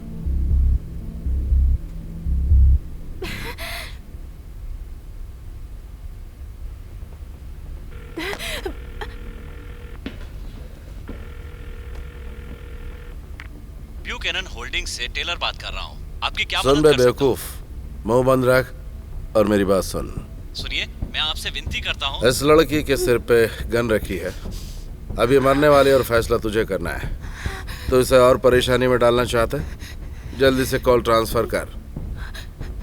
ब्यूकैनन होल्डिंग से टेलर बात कर रहा हूँ। आपकी क्या सुन मदद बे कर सकता हूँ? बेवकूफ, मुंह बंद रख और मेरी बात सुन। सुनिए, मैं आपसे विनती करता हूँ। इस लड़की के सिर पे गन रखी है। अब ये मरने वाली और फैसला तुझे करना है। तो इसे और परेशानी में डालना चाहते? जल्दी से कॉल ट्रांसफर कर।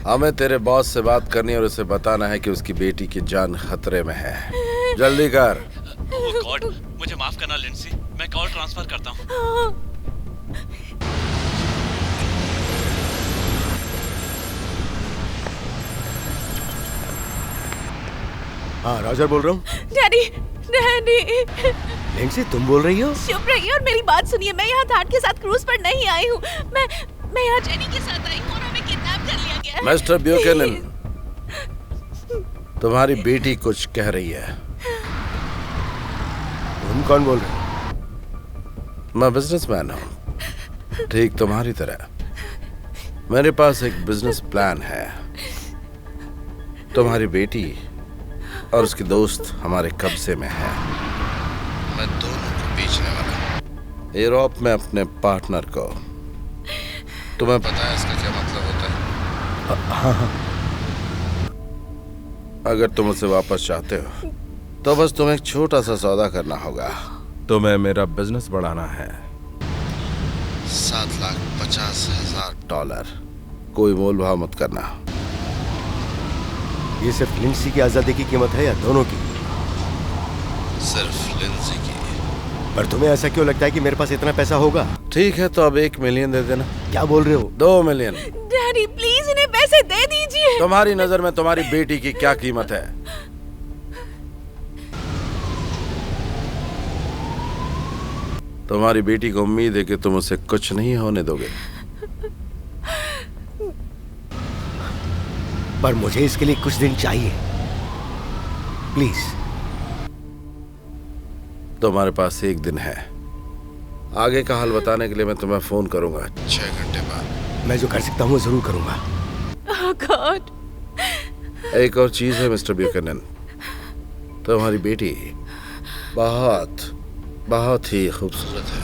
हमें तेरे बॉस से बात करनी है और उसे बताना है कि उसकी बेटी की जान खतरे में है। जल्दी कर। ओह गॉड, मुझे माफ करना लिंसी, मैं कॉल ट्रांसफर करता हूँ। हाँ, रॉजर बोल रहा हूँ। Daddy, daddy. लिंसी, तुम बोल रही हो? चुप रहिए और मेरी बात सुनिए। मैं यहाँ थाट के साथ क्रूज पर नहीं आई हूँ। मैं यहाँ जेनी के साथ आई हूँ और हमें किडनैप कर लिया गया है। मिस्टर ब्यूकैनन, तुम्हारी बेटी कुछ कह रही है। तुम कौन बोल रहे हो? मैं बिजनेसमैन हूँ, ठीक तुम्हारी तरह। मेरे पास एक बिजनेस प्लान है। तुम्हारी बेटी और उसकी दोस्त हमारे कब्जे में है। मैं दोनों को बेचने वाला हूं, यूरोप में अपने पार्टनर को। तुम्हें पता है इसका क्या मतलब होता है? हाँ। अगर तुम उसे वापस चाहते हो तो बस तुम्हें एक छोटा सा सौदा करना होगा। तुम्हें मेरा बिजनेस बढ़ाना है। $7,50,000। कोई मोल भाव मत करना। ये सिर्फ लिंडसी की आजादी की कीमत है या दोनों की? सिर्फ लिंडसी की। पर तुम्हें ऐसा क्यों लगता है कि मेरे पास इतना पैसा होगा? ठीक है, तो अब 1 मिलियन दे देना। क्या बोल रहे हो? 2 मिलियन। डैडी प्लीज इन्हें पैसे दे दीजिए। तुम्हारी नजर में तुम्हारी बेटी की क्या कीमत है? तुम्हारी बेटी को उम्मीद है कि तुम उसे कुछ नहीं होने दोगे। पर मुझे इसके लिए कुछ दिन चाहिए, प्लीज। तुम्हारे पास 1 दिन है। आगे का हाल बताने के लिए मैं तुम्हें फोन करूंगा 6 घंटे बाद। मैं जो कर सकता हूँ वो जरूर करूंगा। Oh God. एक और चीज है मिस्टर ब्यूकनन, तुम्हारी बेटी बहुत बहुत ही खूबसूरत है।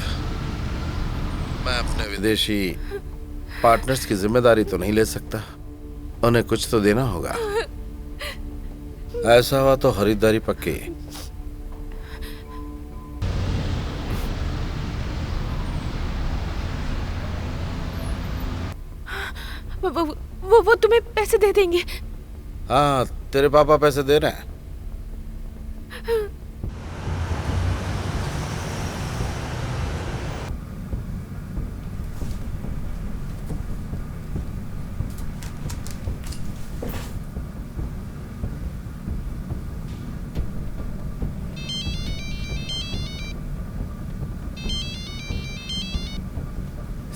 मैं अपने विदेशी पार्टनर्स की जिम्मेदारी तो नहीं ले सकता, उन्हें कुछ तो देना होगा। ऐसा हुआ तो खरीदारी पक्की। वो तुम्हें पैसे दे देंगे? हाँ, तेरे पापा पैसे दे रहे हैं।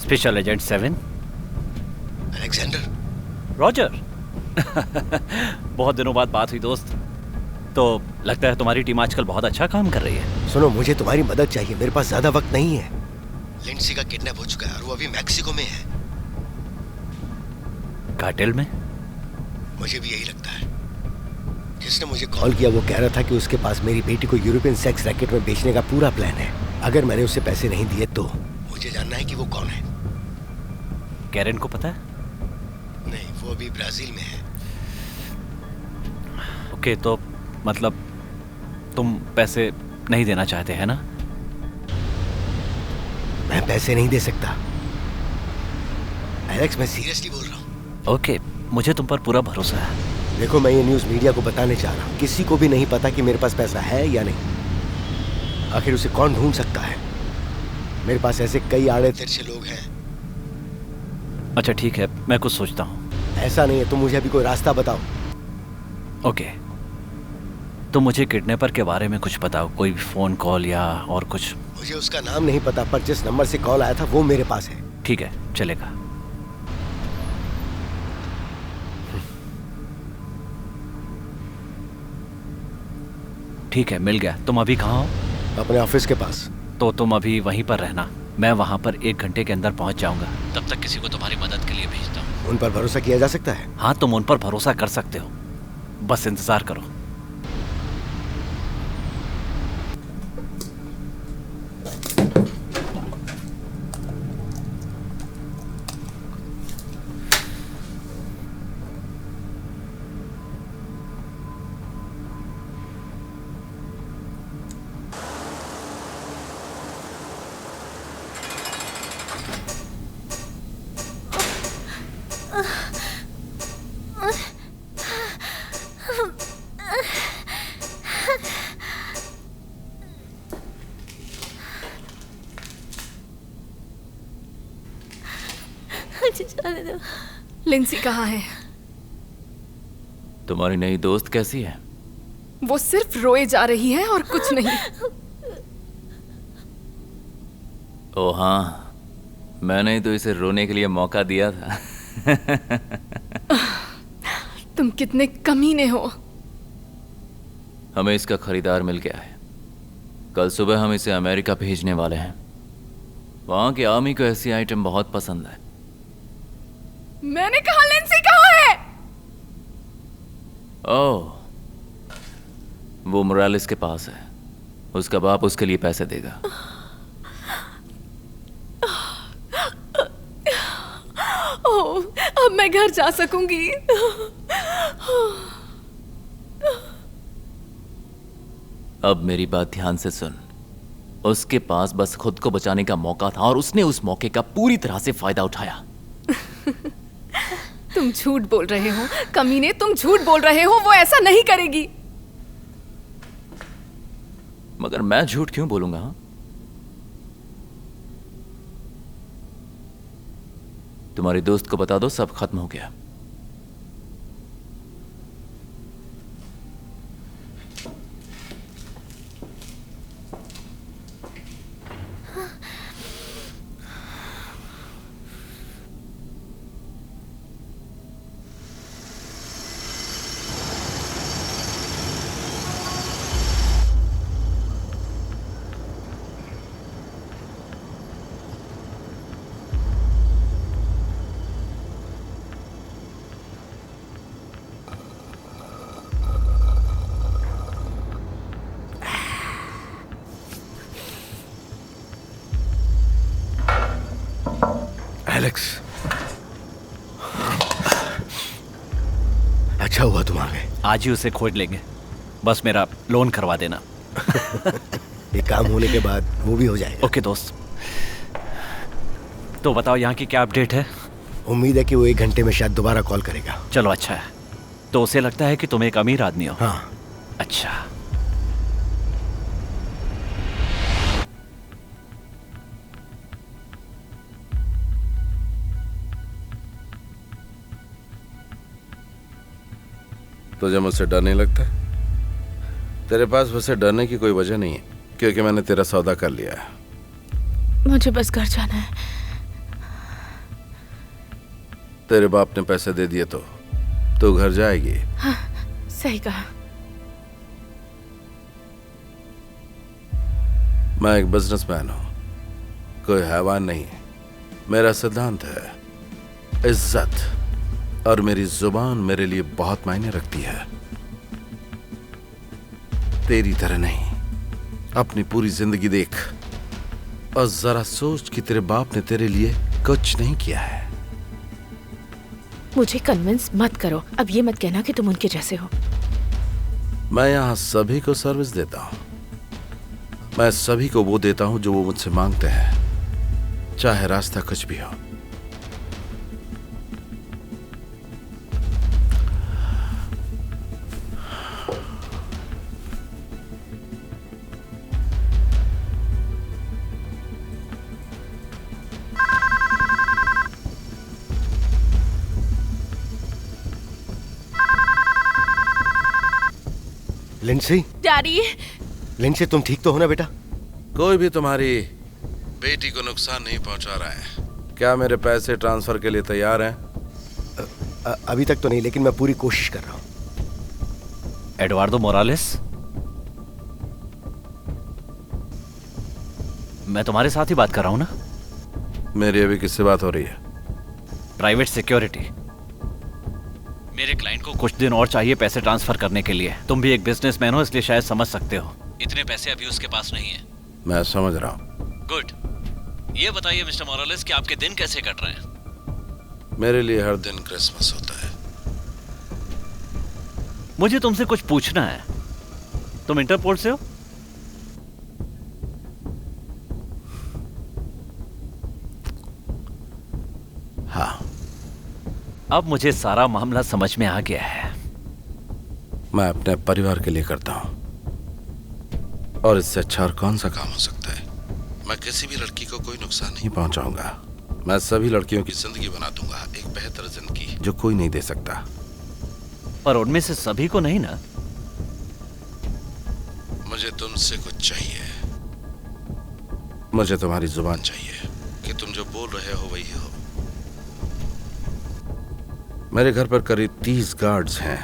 Special agent 7। अलेक्जेंडर। रॉजर। बहुत दिनों बाद बात हुई दोस्त। तो लगता है तुम्हारी टीम आजकल बहुत अच्छा काम कर रही है। सुनो, मुझे तुम्हारी मदद चाहिए, मेरे पास ज्यादा वक्त नहीं है। लिंडसी का किडनैप हो चुका है और वो अभी मैक्सिको में है। कार्टेल में? मुझे भी यही लगता है। जिसने मुझे कॉल किया वो कह रहा था कि उसके पास मेरी बेटी को यूरोपियन सेक्स रैकेट में बेचने का पूरा प्लान है। अगर मैंने उसे पैसे नहीं दिए तो। मुझे जानना है कि वो कौन है। कैरन को पता है? नहीं, वो अभी ब्राजील में है। ओके, तो मतलब तुम पैसे नहीं देना चाहते है ना? मैं पैसे नहीं दे सकता एलेक्स, मैं सीरियसली बोल रहा हूँ। ओके, मुझे तुम पर पूरा भरोसा है। देखो, मैं ये न्यूज़ मीडिया को बताने चाह रहा हूँ। किसी को भी नहीं पता कि मेरे पास पैसा है या नहीं। आखिर उसे कौन ढूंढ सकता है? मेरे पास ऐसे कई आड़े तिरछे लोग हैं। अच्छा ठीक है, मैं कुछ सोचता हूँ। ऐसा नहीं है, तुम मुझे अभी कोई रास्ता बताओ। ओके, तो मुझे किडनैपर के बारे में कुछ बताओ, कोई भी फोन कॉल या और कुछ। मुझे उसका नाम नहीं पता, पर जिस नंबर से कॉल आया था वो मेरे पास है। ठीक है, चलेगा। ठीक है, मिल गया। तुम अभी कहाँ हो? अपने ऑफिस के पास। तो तुम अभी वहीं पर रहना, मैं वहां पर 1 घंटे के अंदर पहुंच जाऊंगा। तब तक किसी को तुम्हारी मदद के लिए भेजता हूँ। उन पर भरोसा किया जा सकता है? हाँ, तुम उन पर भरोसा कर सकते हो, बस इंतजार करो। लिंसी कहाँ है? तुम्हारी नई दोस्त कैसी है? वो सिर्फ रोए जा रही है और कुछ नहीं। ओ हाँ, मैंने ही तो इसे रोने के लिए मौका दिया था। तुम कितने कमीने हो। हमें इसका खरीदार मिल गया है। कल सुबह हम इसे अमेरिका भेजने वाले हैं। वहां की आर्मी को ऐसी आइटम बहुत पसंद है। मैंने कहा लिंसी कहाँ है? ओह, वो मोरालिस के पास है। उसका बाप उसके लिए पैसे देगा। ओह, अब मैं घर जा सकूंगी। अब मेरी बात ध्यान से सुन। उसके पास बस खुद को बचाने का मौका था और उसने उस मौके का पूरी तरह से फायदा उठाया। तुम झूठ बोल रहे हो कमीने, तुम झूठ बोल रहे हो। वो ऐसा नहीं करेगी। मगर मैं झूठ क्यों बोलूंगा? हाँ? तुम्हारे दोस्त को बता दो सब खत्म हो गया। एलेक्स, अच्छा हुआ तुम आ गए। आज ही उसे खोज लेंगे, बस मेरा लोन करवा देना। ये काम होने के बाद वो भी हो जाएगा। ओके दोस्त। तो बताओ यहाँ की क्या अपडेट है? उम्मीद है कि वो 1 घंटे में शायद दोबारा कॉल करेगा। चलो अच्छा है। तो उसे लगता है कि तुम एक अमीर आदमी हो। हाँ। अच्छा। तुझे मुझसे डर नहीं लगता? तेरे पास वैसे डरने की कोई वजह नहीं है, क्योंकि मैंने तेरा सौदा कर लिया है। मुझे बस घर जाना है। तेरे बाप ने पैसे दे दिए तो तू घर जाएगी। हाँ, सही कहा। मैं एक बिजनेसमैन हूं, कोई हैवान नहीं। मेरा सिद्धांत है इज्जत, और मेरी जुबान मेरे लिए बहुत मायने रखती है। तेरी तरह नहीं। अपनी पूरी जिंदगी देख और जरा सोच कि तेरे बाप ने तेरे लिए कुछ नहीं किया है। मुझे कन्विंस मत करो। अब ये मत कहना कि तुम उनके जैसे हो। मैं यहाँ सभी को सर्विस देता हूँ। मैं सभी को वो देता हूँ जो वो मुझसे मांगते हैं, चाहे रास्ता कुछ भी हो। Linsey, daddy. लिंसी, तुम ठीक तो हो ना बेटा? कोई भी तुम्हारी बेटी को नुकसान नहीं पहुंचा रहा है। क्या मेरे पैसे ट्रांसफर के लिए तैयार हैं? अभी तक तो नहीं, लेकिन मैं पूरी कोशिश कर रहा हूं। एडवार्डो मोरालेस, मैं तुम्हारे साथ ही बात कर रहा हूं ना? मेरी अभी किससे बात हो रही है? Private security. मेरे क्लाइंट को कुछ दिन और चाहिए पैसे ट्रांसफर करने के लिए। तुम भी एक बिजनेसमैन हो, इसलिए शायद समझ सकते हो। इतने पैसे अभी उसके पास नहीं है। मैं समझ रहा हूँ। गुड। ये बताइए मिस्टर मोरालेस कि आपके दिन कैसे कट रहे हैं? मेरे लिए हर दिन क्रिसमस होता है। मुझे तुमसे कुछ पूछना है। तुम इंटरपोल से हो? हाँ। अब मुझे सारा मामला समझ में आ गया है। मैं अपने परिवार के लिए करता हूं, और इससे अच्छा और कौन सा काम हो सकता है। मैं किसी भी लड़की को कोई नुकसान नहीं पहुंचाऊंगा। मैं सभी लड़कियों की जिंदगी बना दूंगा, एक बेहतर जिंदगी जो कोई नहीं दे सकता। पर उनमें से सभी को नहीं ना? मुझे तुमसे कुछ चाहिए। मुझे तुम्हारी जुबान चाहिए कि तुम जो बोल रहे हो वही हो। मेरे घर पर करीब 30 गार्ड्स हैं,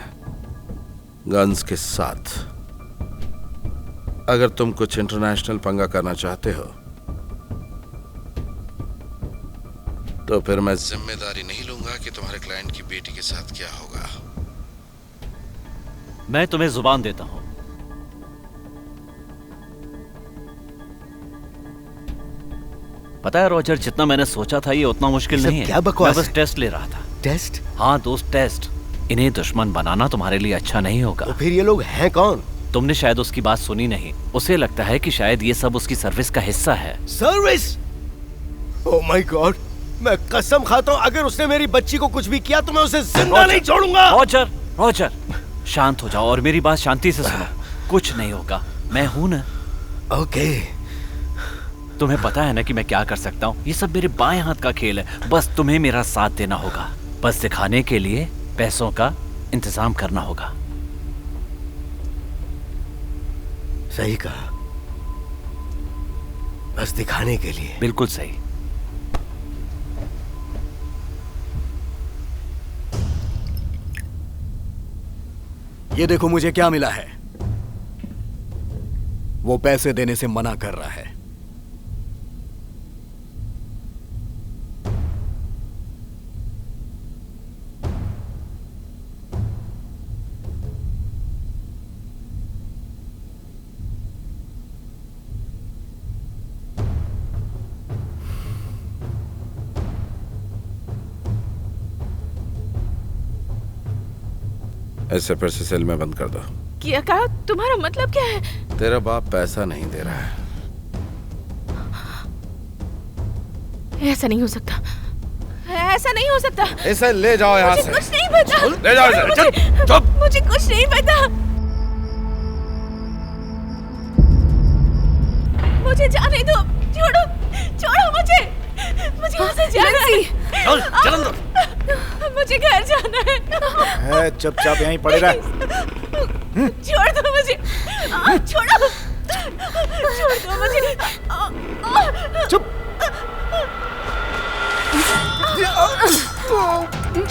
गन्स के साथ। अगर तुम कुछ इंटरनेशनल पंगा करना चाहते हो तो फिर मैं जिम्मेदारी नहीं लूंगा कि तुम्हारे क्लाइंट की बेटी के साथ क्या होगा। मैं तुम्हें जुबान देता हूं। पता है रॉजर, जितना मैंने सोचा था ये उतना मुश्किल नहीं है। क्या बकवास मैं बस टेस्ट ले रहा था। टेस्ट? हाँ दोस्त, टेस्ट। इन्हें दुश्मन बनाना तुम्हारे लिए अच्छा नहीं होगा। तो फिर ये लोग हैं कौन? तुमने शायद उसकी बात सुनी नहीं। उसे लगता है कि शायद ये सब उसकी सर्विस का हिस्सा है। सर्विस? ओह माय गॉड, मैं कसम खाता हूँ अगर उसने मेरी बच्ची को कुछ भी किया तो मैं उसे जिंदा नहीं छोड़ूंगा। रॉजर, रॉजर, शांत हो जाओ और मेरी बात शांति से सुनो। कुछ नहीं होगा, मैं हूं ना। ओके। तुम्हें पता है ना कि मैं क्या कर सकता हूँ। ये सब मेरे बाएं हाथ का खेल है। बस तुम्हें मेरा साथ देना होगा। बस दिखाने के लिए पैसों का इंतजाम करना होगा। सही कहा, बस दिखाने के लिए। बिल्कुल सही। ये देखो मुझे क्या मिला है। वो पैसे देने से मना कर रहा है। ऐसे फिर से सेल में बंद कर दो। क्या कहा? तुम्हारा मतलब क्या है? तेरा बाप पैसा नहीं दे रहा है। ऐसा नहीं हो सकता, ऐसा नहीं हो सकता। इसे ले जाओ यहाँ से। कुछ नहीं पता। ले जाओ इसे। चुप। मुझे कुछ नहीं पता। मुझे जाने दो। छोड़ो, छोड़ो मुझे। मुझे यहाँ से जाना है। चल, चल अंदर। मुझे घर जाना है। चुपचाप यहीं पड़े रह। छोड़ दो मुझे। छोड़ो, छोड़ दो मुझे। चुप।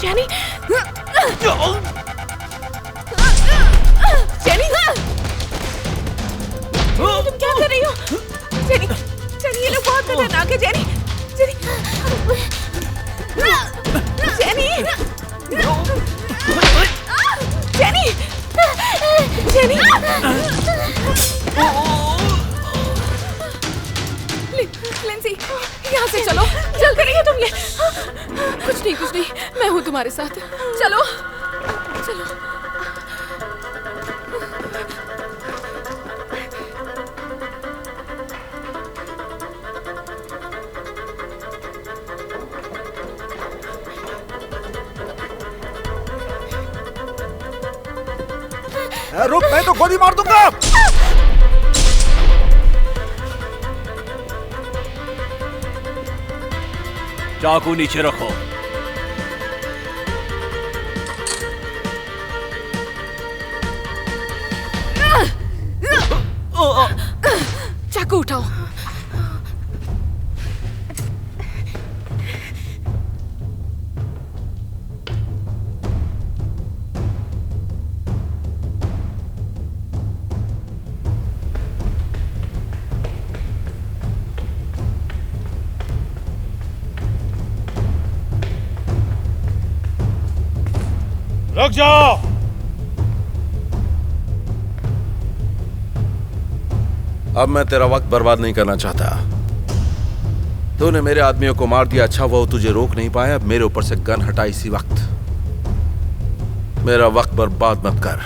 जेनी, जेनी, तुम क्या कर रही हो? जेनी, जेनी, ये लोग बहुत खतरनाक है। Jenny, jenny, jenny, jenny, jenny, Linsey, यहाँ से चलो। चल करेंगे तुम ये? कुछ नहीं, कुछ नहीं, मैं हूँ तुम्हारे साथ। चलो, चलो। रुक, मैं तो गोली मार दूंगा। चाकू नीचे रखो। चाकू उठाओ। रुक जाओ। अब मैं तेरा वक्त बर्बाद नहीं करना चाहता। तूने मेरे आदमियों को मार दिया, अच्छा वो तुझे रोक नहीं पाया। अब मेरे ऊपर से गन हटा इसी वक्त। मेरा वक्त बर्बाद मत कर,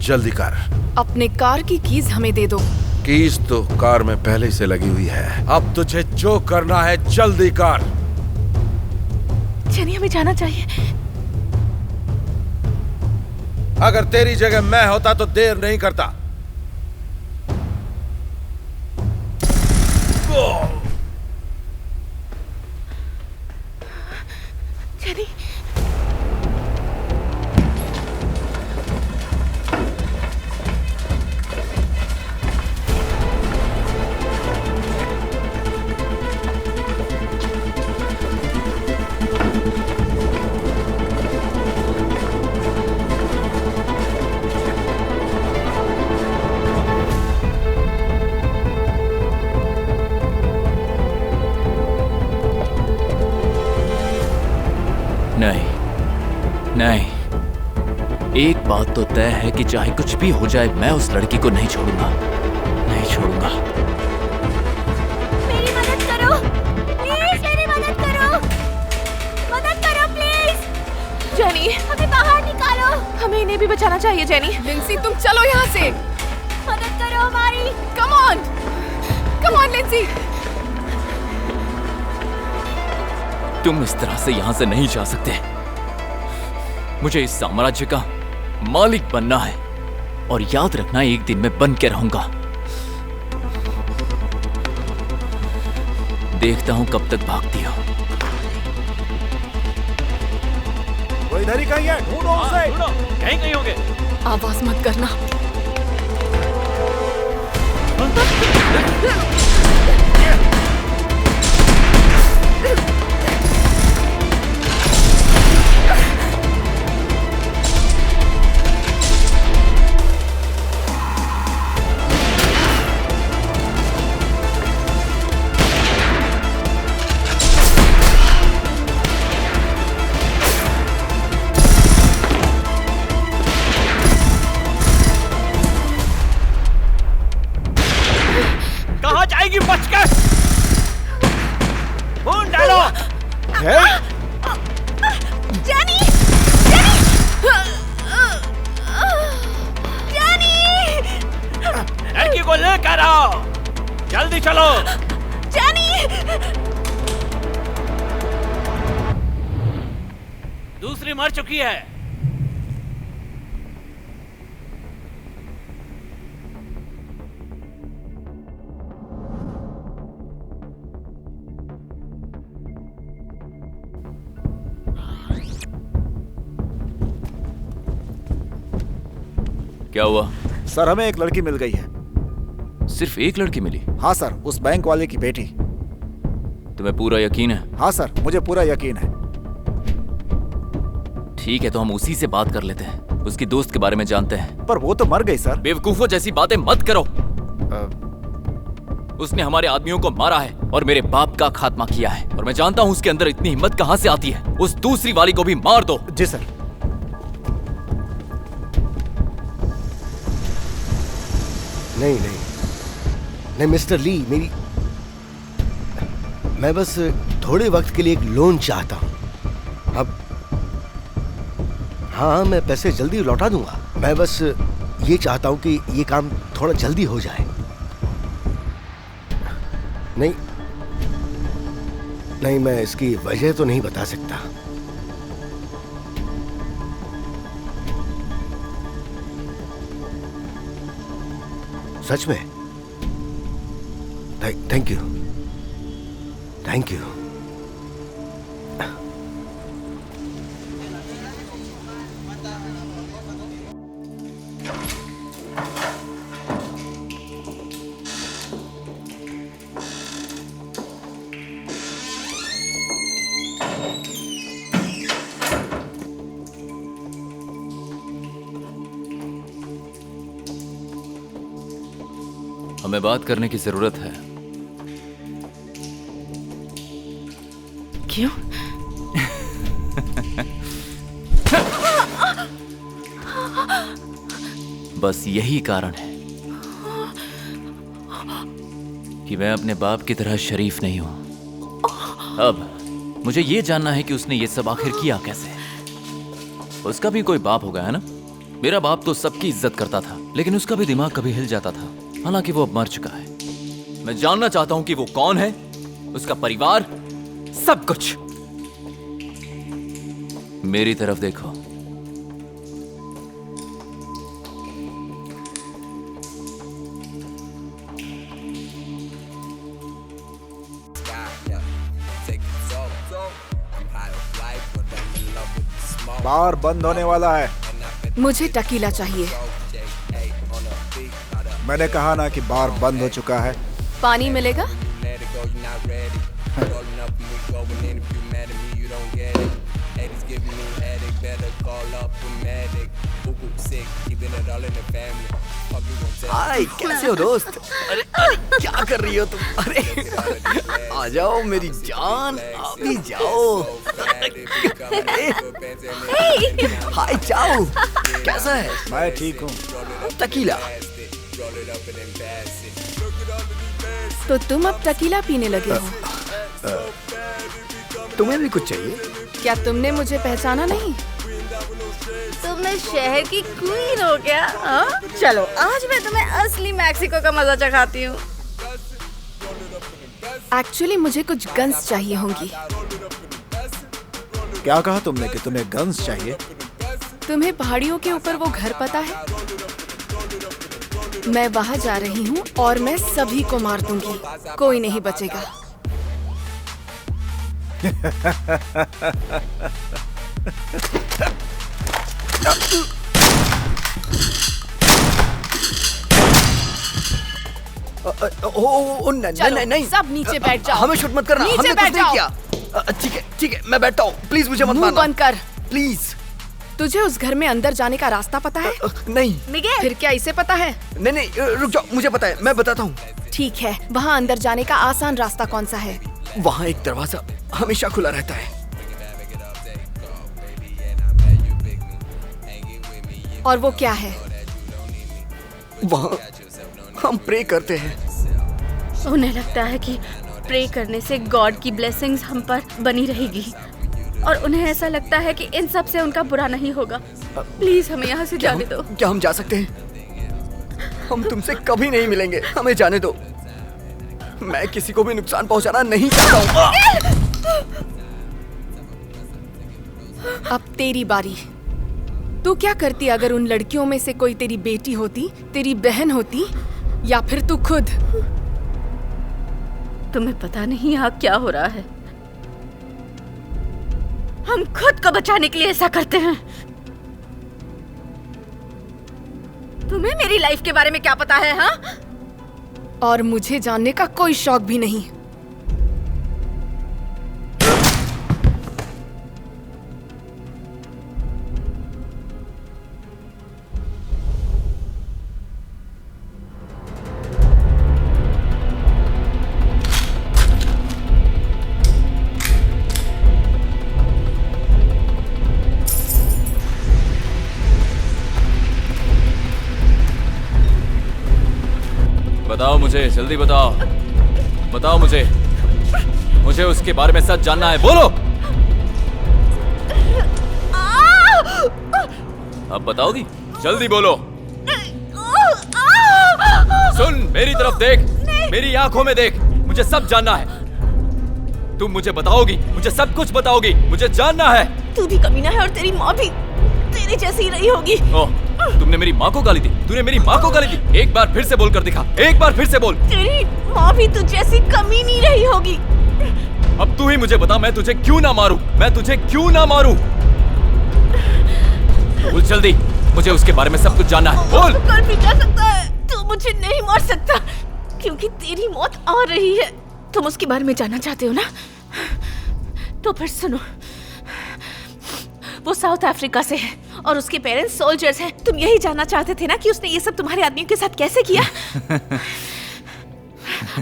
जल्दी कर। अपने कार की कीज हमें दे दो। कीज तो कार में पहले से लगी हुई है। अब तुझे जो करना है जल्दी कर। जेनी, हमें जाना चाहिए। अगर तेरी जगह मैं होता तो देर नहीं करता। जेनी, नहीं नहीं, एक बात तो तय है कि चाहे कुछ भी हो जाए मैं उस लड़की को नहीं छोड़ूंगा, नहीं छोड़ूंगा। मेरी मदद करो प्लीज, मेरी मदद करो, मदद करो प्लीज। जेनी, हमें बाहर निकालो। हमें इन्हें भी बचाना चाहिए जेनी। लिंसी तुम चलो यहाँ से। मदद करो हमारी। Come on Linsey. तुम इस तरह से यहां से नहीं जा सकते। मुझे इस साम्राज्य का मालिक बनना है और याद रखना एक दिन मैं बन के रहूंगा। देखता हूं कब तक भागती हो। वो इधर ही कहीं है, ढूंढो उसे। कहीं होंगे। आवाज मत करना। कहाँ जाएगी बचकर? ढूंढ डालो। जेनी, लड़की को लेकर आओ, जल्दी चलो। दूसरी मर चुकी है। क्या हुआ? सर हमें एक लड़की मिल गई है। सिर्फ एक लड़की मिली? हाँ सर, उस बैंक वाले की बेटी। तुम्हें पूरा यकीन है? हाँ सर, मुझे पूरा यकीन है। ठीक है, तो हम उसी से बात कर लेते हैं। उसकी दोस्त के बारे में जानते हैं। पर वो तो मर गई सर। बेवकूफों जैसी बातें मत करो। उसने हमारे आदमियों को मारा है और मेरे बाप का खात्मा किया है, और मैं जानता हूँ उसके अंदर इतनी हिम्मत कहाँ से आती है। उस दूसरी वाली को भी मार दो। जी सर। नहीं मिस्टर ली, मैं बस थोड़े वक्त के लिए एक लोन चाहता हूँ। अब हाँ, मैं पैसे जल्दी लौटा दूंगा। मैं बस ये चाहता हूँ कि ये काम थोड़ा जल्दी हो जाए। नहीं, मैं इसकी वजह तो नहीं बता सकता। सच में? Thank you. हमें बात करने की जरूरत है। क्यों? बस यही कारण है कि मैं अपने बाप की तरह शरीफ नहीं हूं। अब मुझे ये जानना है कि उसने ये सब आखिर किया कैसे। उसका भी कोई बाप होगा, है ना? मेरा बाप तो सबकी इज्जत करता था, लेकिन उसका भी दिमाग कभी हिल जाता था। हालांकि वो अब मर चुका है। मैं जानना चाहता हूं कि वो कौन है, उसका परिवार, सब कुछ। मेरी तरफ देखो। बार बंद होने वाला है। मुझे टकीला चाहिए। मैंने कहा ना कि बार बंद हो चुका है। पानी मिलेगा? हाय, कैसे हो दोस्त? अरे क्या कर रही हो तुम? अरे आ जाओ मेरी जान, आप भी जाओ। हाय चाओ, कैसा है? मैं ठीक हूँ। टकीला। तो तुम अब टकीला पीने लगे हो? तुम्हें भी कुछ चाहिए? क्या तुमने मुझे पहचाना नहीं? तुमने शहर की क्वीन हो क्या? हाँ? चलो आज मैं तुम्हें असली मैक्सिको का मजा चखाती हूँ। एक्चुअली मुझे कुछ गन्स चाहिए होंगी। क्या कहा तुमने कि तुम्हें गन्स चाहिए? तुम्हें पहाड़ियों के ऊपर वो घर पता है? मैं वहाँ जा रही हूँ और मैं सभी को मार दूंगी, कोई नहीं बचेगा। नहीं नहीं, सब नीचे बैठ जाओ। हमें शूट मत करना, नीचे हमने कुछ बैठ नहीं जाओ। किया। ठीक है, मैं बैठता हूँ। प्लीज मुझे मत मुंह मारना। बंद कर। प्लीज। तुझे उस घर में अंदर जाने का रास्ता पता है? नहीं। मिगेल। फिर क्या इसे पता है? नहीं, रुक जाओ, मुझे पता है, मैं बताता हूँ। ठीक है, वहाँ अंदर जाने का आसान रास्ता कौन सा है? वहाँ एक दरवाजा हमेशा खुला रहता है। और वो क्या है? वहाँ हम प्रे करते हैं। उन्हें लगता है कि प्रे करने से गॉड की ब्लेसिंग्स हम पर बनी रहेगी और उन्हें ऐसा लगता है कि इन सब से उनका बुरा नहीं होगा। प्लीज हमें यहाँ से जाने दो। क्या हम जा सकते हैं? हम तुमसे कभी नहीं मिलेंगे, हमें जाने दो। मैं किसी को भी नुकसान पहुंचाना नहीं चाहता हूँ। अब तेरी बारी। तू क्या करती अगर उन लड़कियों में से कोई तेरी बेटी होती, तेरी बहन होती, या फिर तू खुद? तुम्हें पता नहीं यहाँ क्या हो रहा है। हम खुद को बचाने के लिए ऐसा करते हैं। तुम्हें मेरी लाइफ के बारे में क्या पता है? हाँ? और मुझे जानने का कोई शौक भी नहीं। बताओ मुझे, जल्दी बताओ। बताओ मुझे उसके बारे में सच जानना है। बोलो। अब बताओगी? जल्दी बोलो। सुन, मेरी तरफ देख, मेरी आंखों में देख, मुझे सब जानना है। तुम मुझे बताओगी, मुझे सब कुछ बताओगी, मुझे जानना है। तू भी कमीना है और तेरी माँ भी तेरे जैसी ही रही होगी। ओह, तुमने मेरी माँ को गाली दी? तूने मेरी माँ को गाली दी? एक बार फिर से बोल कर दिखा, एक बार फिर से बोल। तेरी माँ भी तुझ जैसी कमीनी रही होगी। अब तू ही मुझे बता, मैं तुझे क्यों ना मारूं? मैं तुझे क्यों ना मारूं? बोल जल्दी, मुझे उसके बारे में सब कुछ जानना है। बोल। तू कर भी जा सकता है, तू मुझे नहीं मार सकता क्योंकि तेरी मौत आ रही है। तुम उसके बारे में जानना चाहते हो ना? तो फिर सुनो, वो साउथ अफ्रीका से है और उसके पेरेंट्स सोल्जर्स हैं। तुम यही जानना चाहते थे ना कि उसने ये सब तुम्हारे आदमियों के साथ कैसे किया?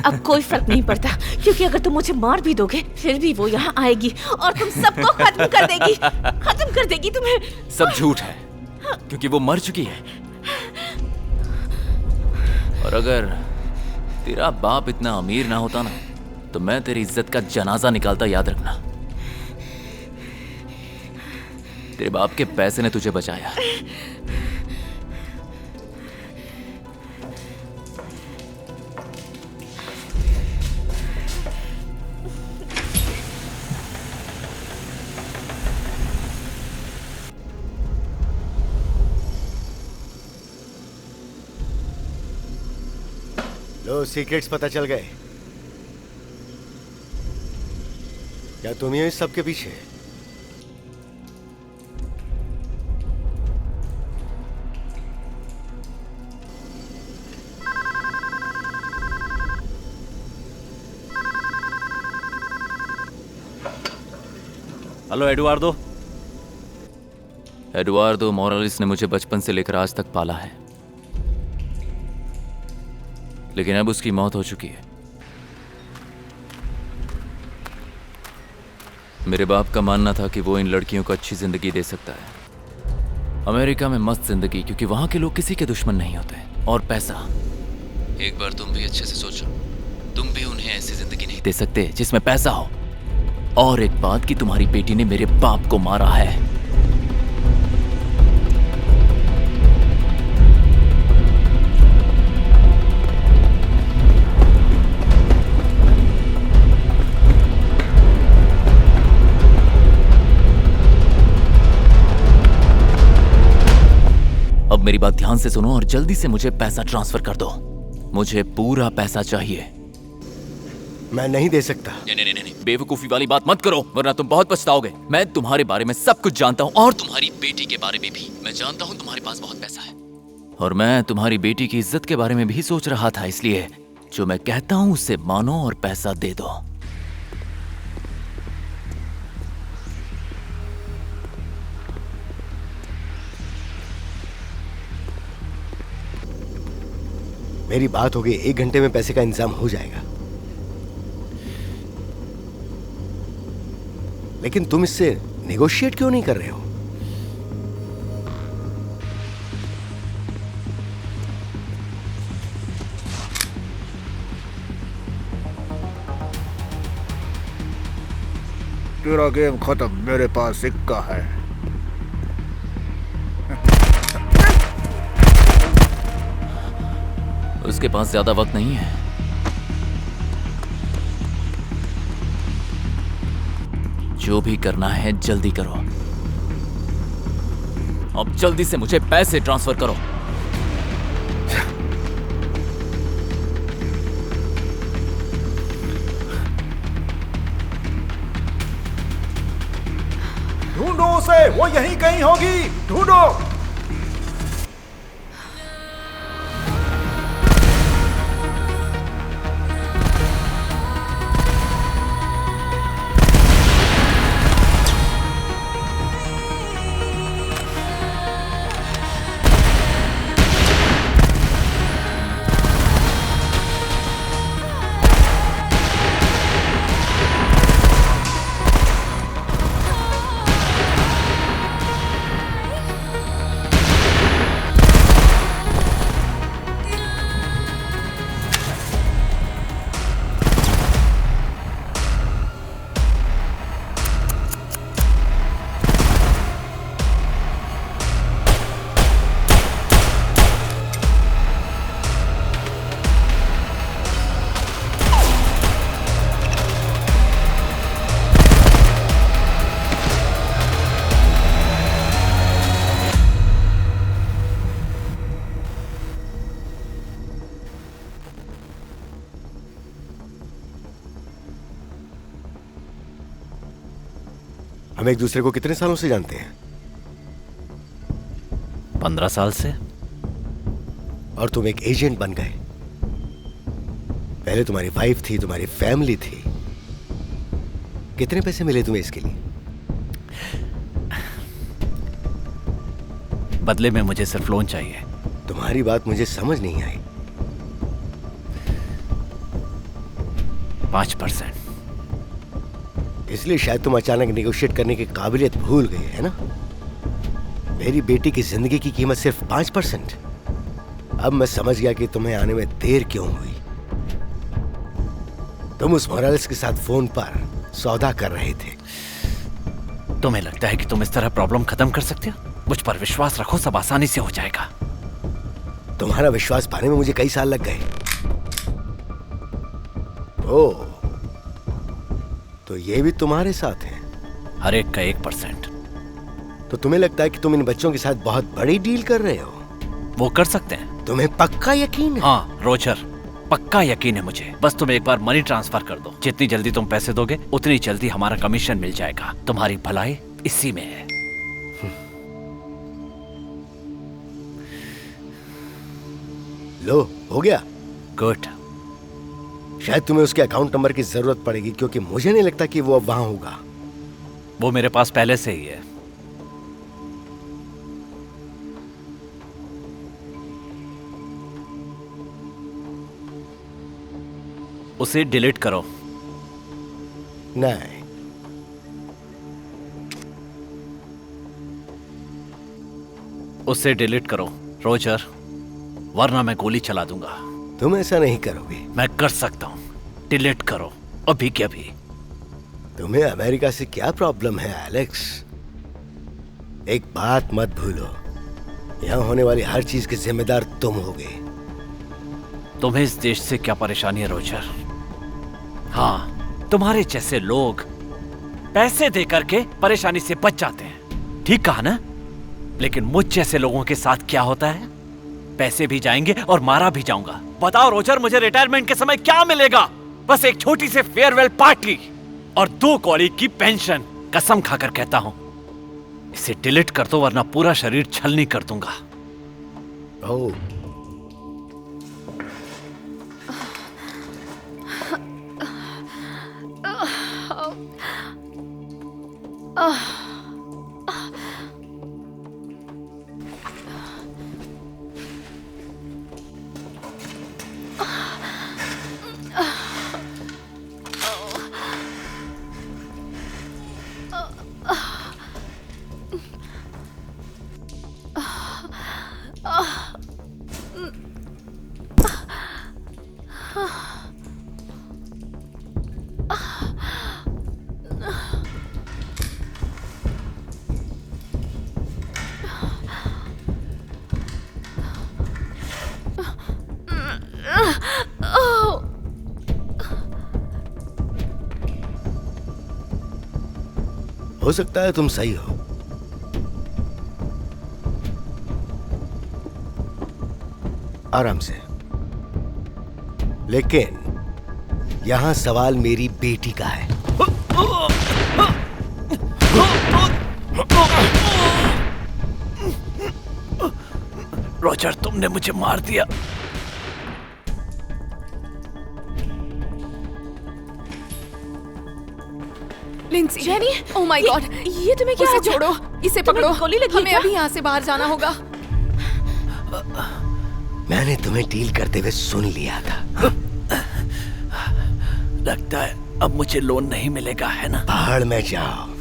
अब कोई फर्क नहीं पड़ता क्योंकि अगर तुम मुझे मार भी दोगे फिर भी वो यहाँ आएगी और तुम सबको खत्म कर देगी, खत्म कर देगी तुम्हें। सब झूठ है क्योंकि वो मर चुकी है। और अगर तेरा बाप इतना अमीर ना होता ना तो मैं तेरी इज्जत का जनाजा निकालता, याद रखना। तेरे बाप के पैसे ने तुझे बचाया। लो, सीक्रेट्स पता चल गए। क्या तुम ही हो इस सब के पीछे? Hello Eduardo. एडुआर्डो मोरालिस ने मुझे बचपन से लेकर आज तक पाला है, लेकिन अब उसकी मौत हो चुकी है। मेरे बाप का मानना था कि वो इन लड़कियों को अच्छी जिंदगी दे सकता है। अमेरिका में मस्त जिंदगी, क्योंकि वहां के लोग किसी के दुश्मन नहीं होते। और पैसा, एक बार तुम भी अच्छे से सोचो, तुम भी उन्हें ऐसी जिंदगी नहीं दे सकते जिसमें पैसा हो। और एक बात कि तुम्हारी बेटी ने मेरे बाप को मारा है। अब मेरी बात ध्यान से सुनो और जल्दी से मुझे पैसा ट्रांसफर कर दो। मुझे पूरा पैसा चाहिए। मैं नहीं दे सकता। नहीं, बेवकूफी वाली बात मत करो, वरना तुम बहुत पछताओगे। मैं तुम्हारे बारे में सब कुछ जानता हूँ, और तुम्हारी बेटी के बारे में भी। मैं जानता हूँ तुम्हारे पास बहुत पैसा है, और मैं तुम्हारी बेटी की इज्जत के बारे में भी सोच रहा था। इसलिए जो मैं कहता हूँ उसे मानो और पैसा दे दो। मेरी बात हो गई, 1 घंटे में पैसे का इंतजाम हो जाएगा। लेकिन तुम इससे नेगोशिएट क्यों नहीं कर रहे हो? तेरा गेम खत्म, मेरे पास सिक्का है। उसके पास ज्यादा वक्त नहीं है। जो भी करना है जल्दी करो। अब जल्दी से मुझे पैसे ट्रांसफर करो। ढूंढो उसे, वो यहीं कहीं होगी, ढूंढो। हम एक दूसरे को कितने सालों से जानते हैं? 15 साल से। और तुम एक एजेंट बन गए। पहले तुम्हारी वाइफ थी, तुम्हारी फैमिली थी। कितने पैसे मिले तुम्हें इसके लिए? बदले में मुझे सिर्फ लोन चाहिए। तुम्हारी बात मुझे समझ नहीं आई। 5%। इसलिए शायद तुम अचानक नेगोशिएट करने की काबिलियत भूल गए, है ना? मेरी बेटी की जिंदगी की कीमत सिर्फ 5%। अब मैं समझ गया कि तुम्हें आने में देर क्यों हुई। तुम उस मोरालेस के साथ फोन पर सौदा कर रहे थे। तुम्हें लगता है कि तुम इस तरह प्रॉब्लम खत्म कर सकते हो? मुझ पर विश्वास रखो, सब आसानी से हो जाएगा। तुम्हारा विश्वास पाने में मुझे कई साल लग गए। ओह, तो ये भी तुम्हारे साथ है? हर एक का 1%। तो तुम्हें लगता है कि तुम इन बच्चों के साथ बहुत बड़ी डील कर रहे हो? वो कर सकते हैं। तुम्हें पक्का यकीन है? हाँ रोजर, पक्का यकीन है मुझे। बस तुम एक बार मनी ट्रांसफर कर दो। जितनी जल्दी तुम पैसे दोगे उतनी जल्दी हमारा कमीशन मिल जाएगा। तुम्हारी भलाई इसी में है। लो, हो गया। गुड। शायद तुम्हें उसके अकाउंट नंबर की जरूरत पड़ेगी, क्योंकि मुझे नहीं लगता कि वो अब वहां होगा। वो मेरे पास पहले से ही है। उसे डिलीट करो। नहीं, उससे डिलीट करो रोजर, वरना मैं गोली चला दूंगा। तुम ऐसा नहीं करोगे। मैं कर सकता हूँ, डिलीट करो अभी के अभी। तुम्हें अमेरिका से क्या प्रॉब्लम है एलेक्स? एक बात मत भूलो, यहाँ होने वाली हर चीज के जिम्मेदार तुम होगे। तुम्हें इस देश से क्या परेशानी है रोजर? हाँ, तुम्हारे जैसे लोग पैसे दे करके परेशानी से बच जाते हैं, ठीक कहा ना? लेकिन मुझ जैसे लोगों के साथ क्या होता है? पैसे भी जाएंगे और मारा भी जाऊंगा। बताओ रोजर, मुझे रिटायरमेंट के समय क्या मिलेगा? बस एक छोटी सी फेयरवेल पार्टी और 2 कौड़ी की पेंशन। कसम खाकर कहता हूं, इसे डिलीट कर दो वरना पूरा शरीर छलनी कर दूंगा। ओह, हो सकता है तुम सही हो, आराम से। लेकिन यहां सवाल मेरी बेटी का है। रोजर, तुमने मुझे मार दिया। Linsey, jenny, oh my God, ये तुम्हें क्या उसे हो गया? छोड़ो, इसे तुम्हें पकड़ो। गोली लगी है हमें क्या? अभी यहाँ से बाहर जाना होगा। मैंने तुम्हें डील करते हुए सुन लिया था। लगता है अब मुझे लोन नहीं मिलेगा, है ना? पहाड़ में जाओ।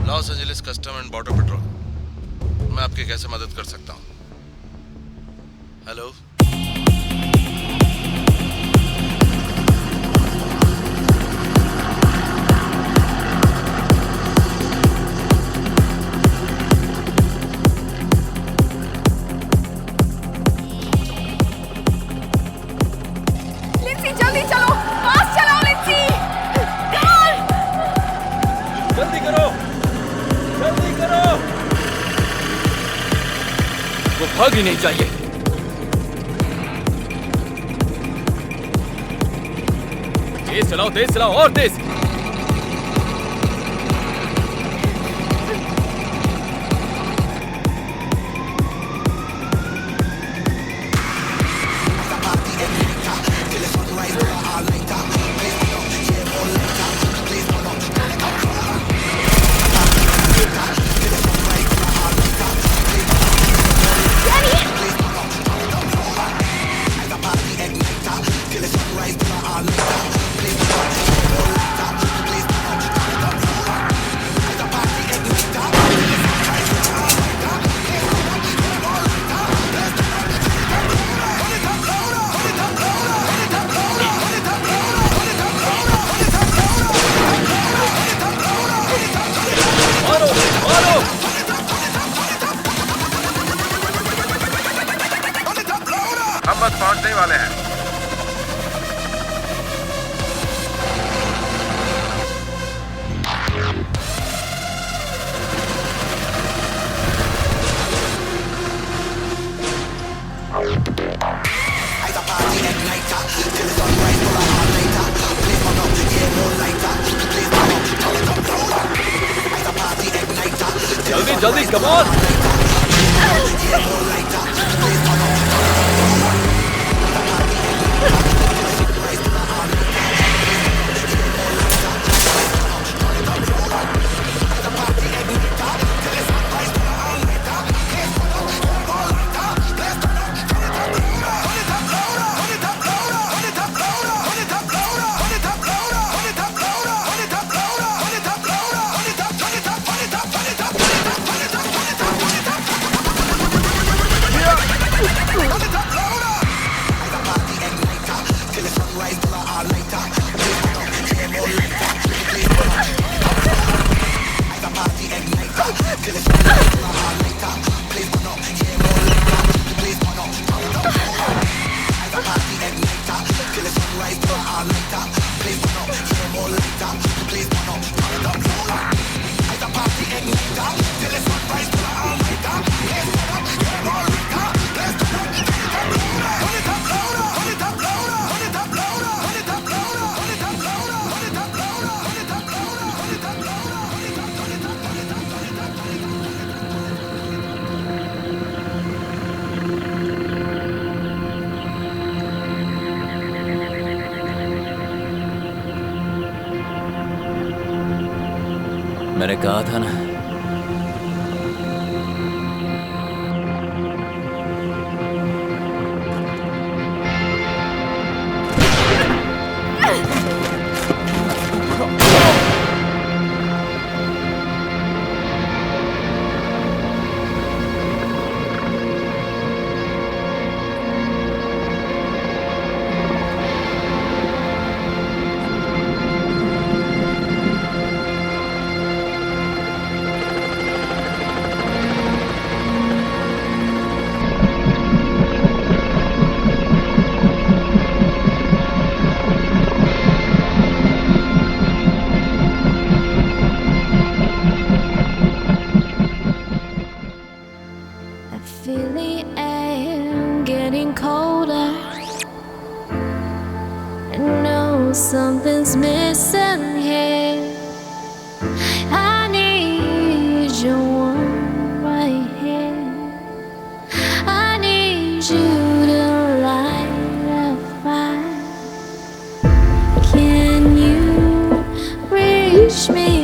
Los Angeles custom and border patrol, मैं आपकी कैसे मदद कर सकता हूँ? हेलो, लिंसी, जल्दी चलो, फास्ट चलाओ लिंसी। जल्दी करो, जल्दी करो। वो भाग ही नहीं चाहिए। तेज चलाओ और तेज। हम बस पहुंचने वाले हैं। It's a party at night, till it's जल्दी कम ऑन। मैंने कहा था ना, Feel the air getting colder. I know something's missing here. I need you one right here. I need you to light a fire. Can you reach me?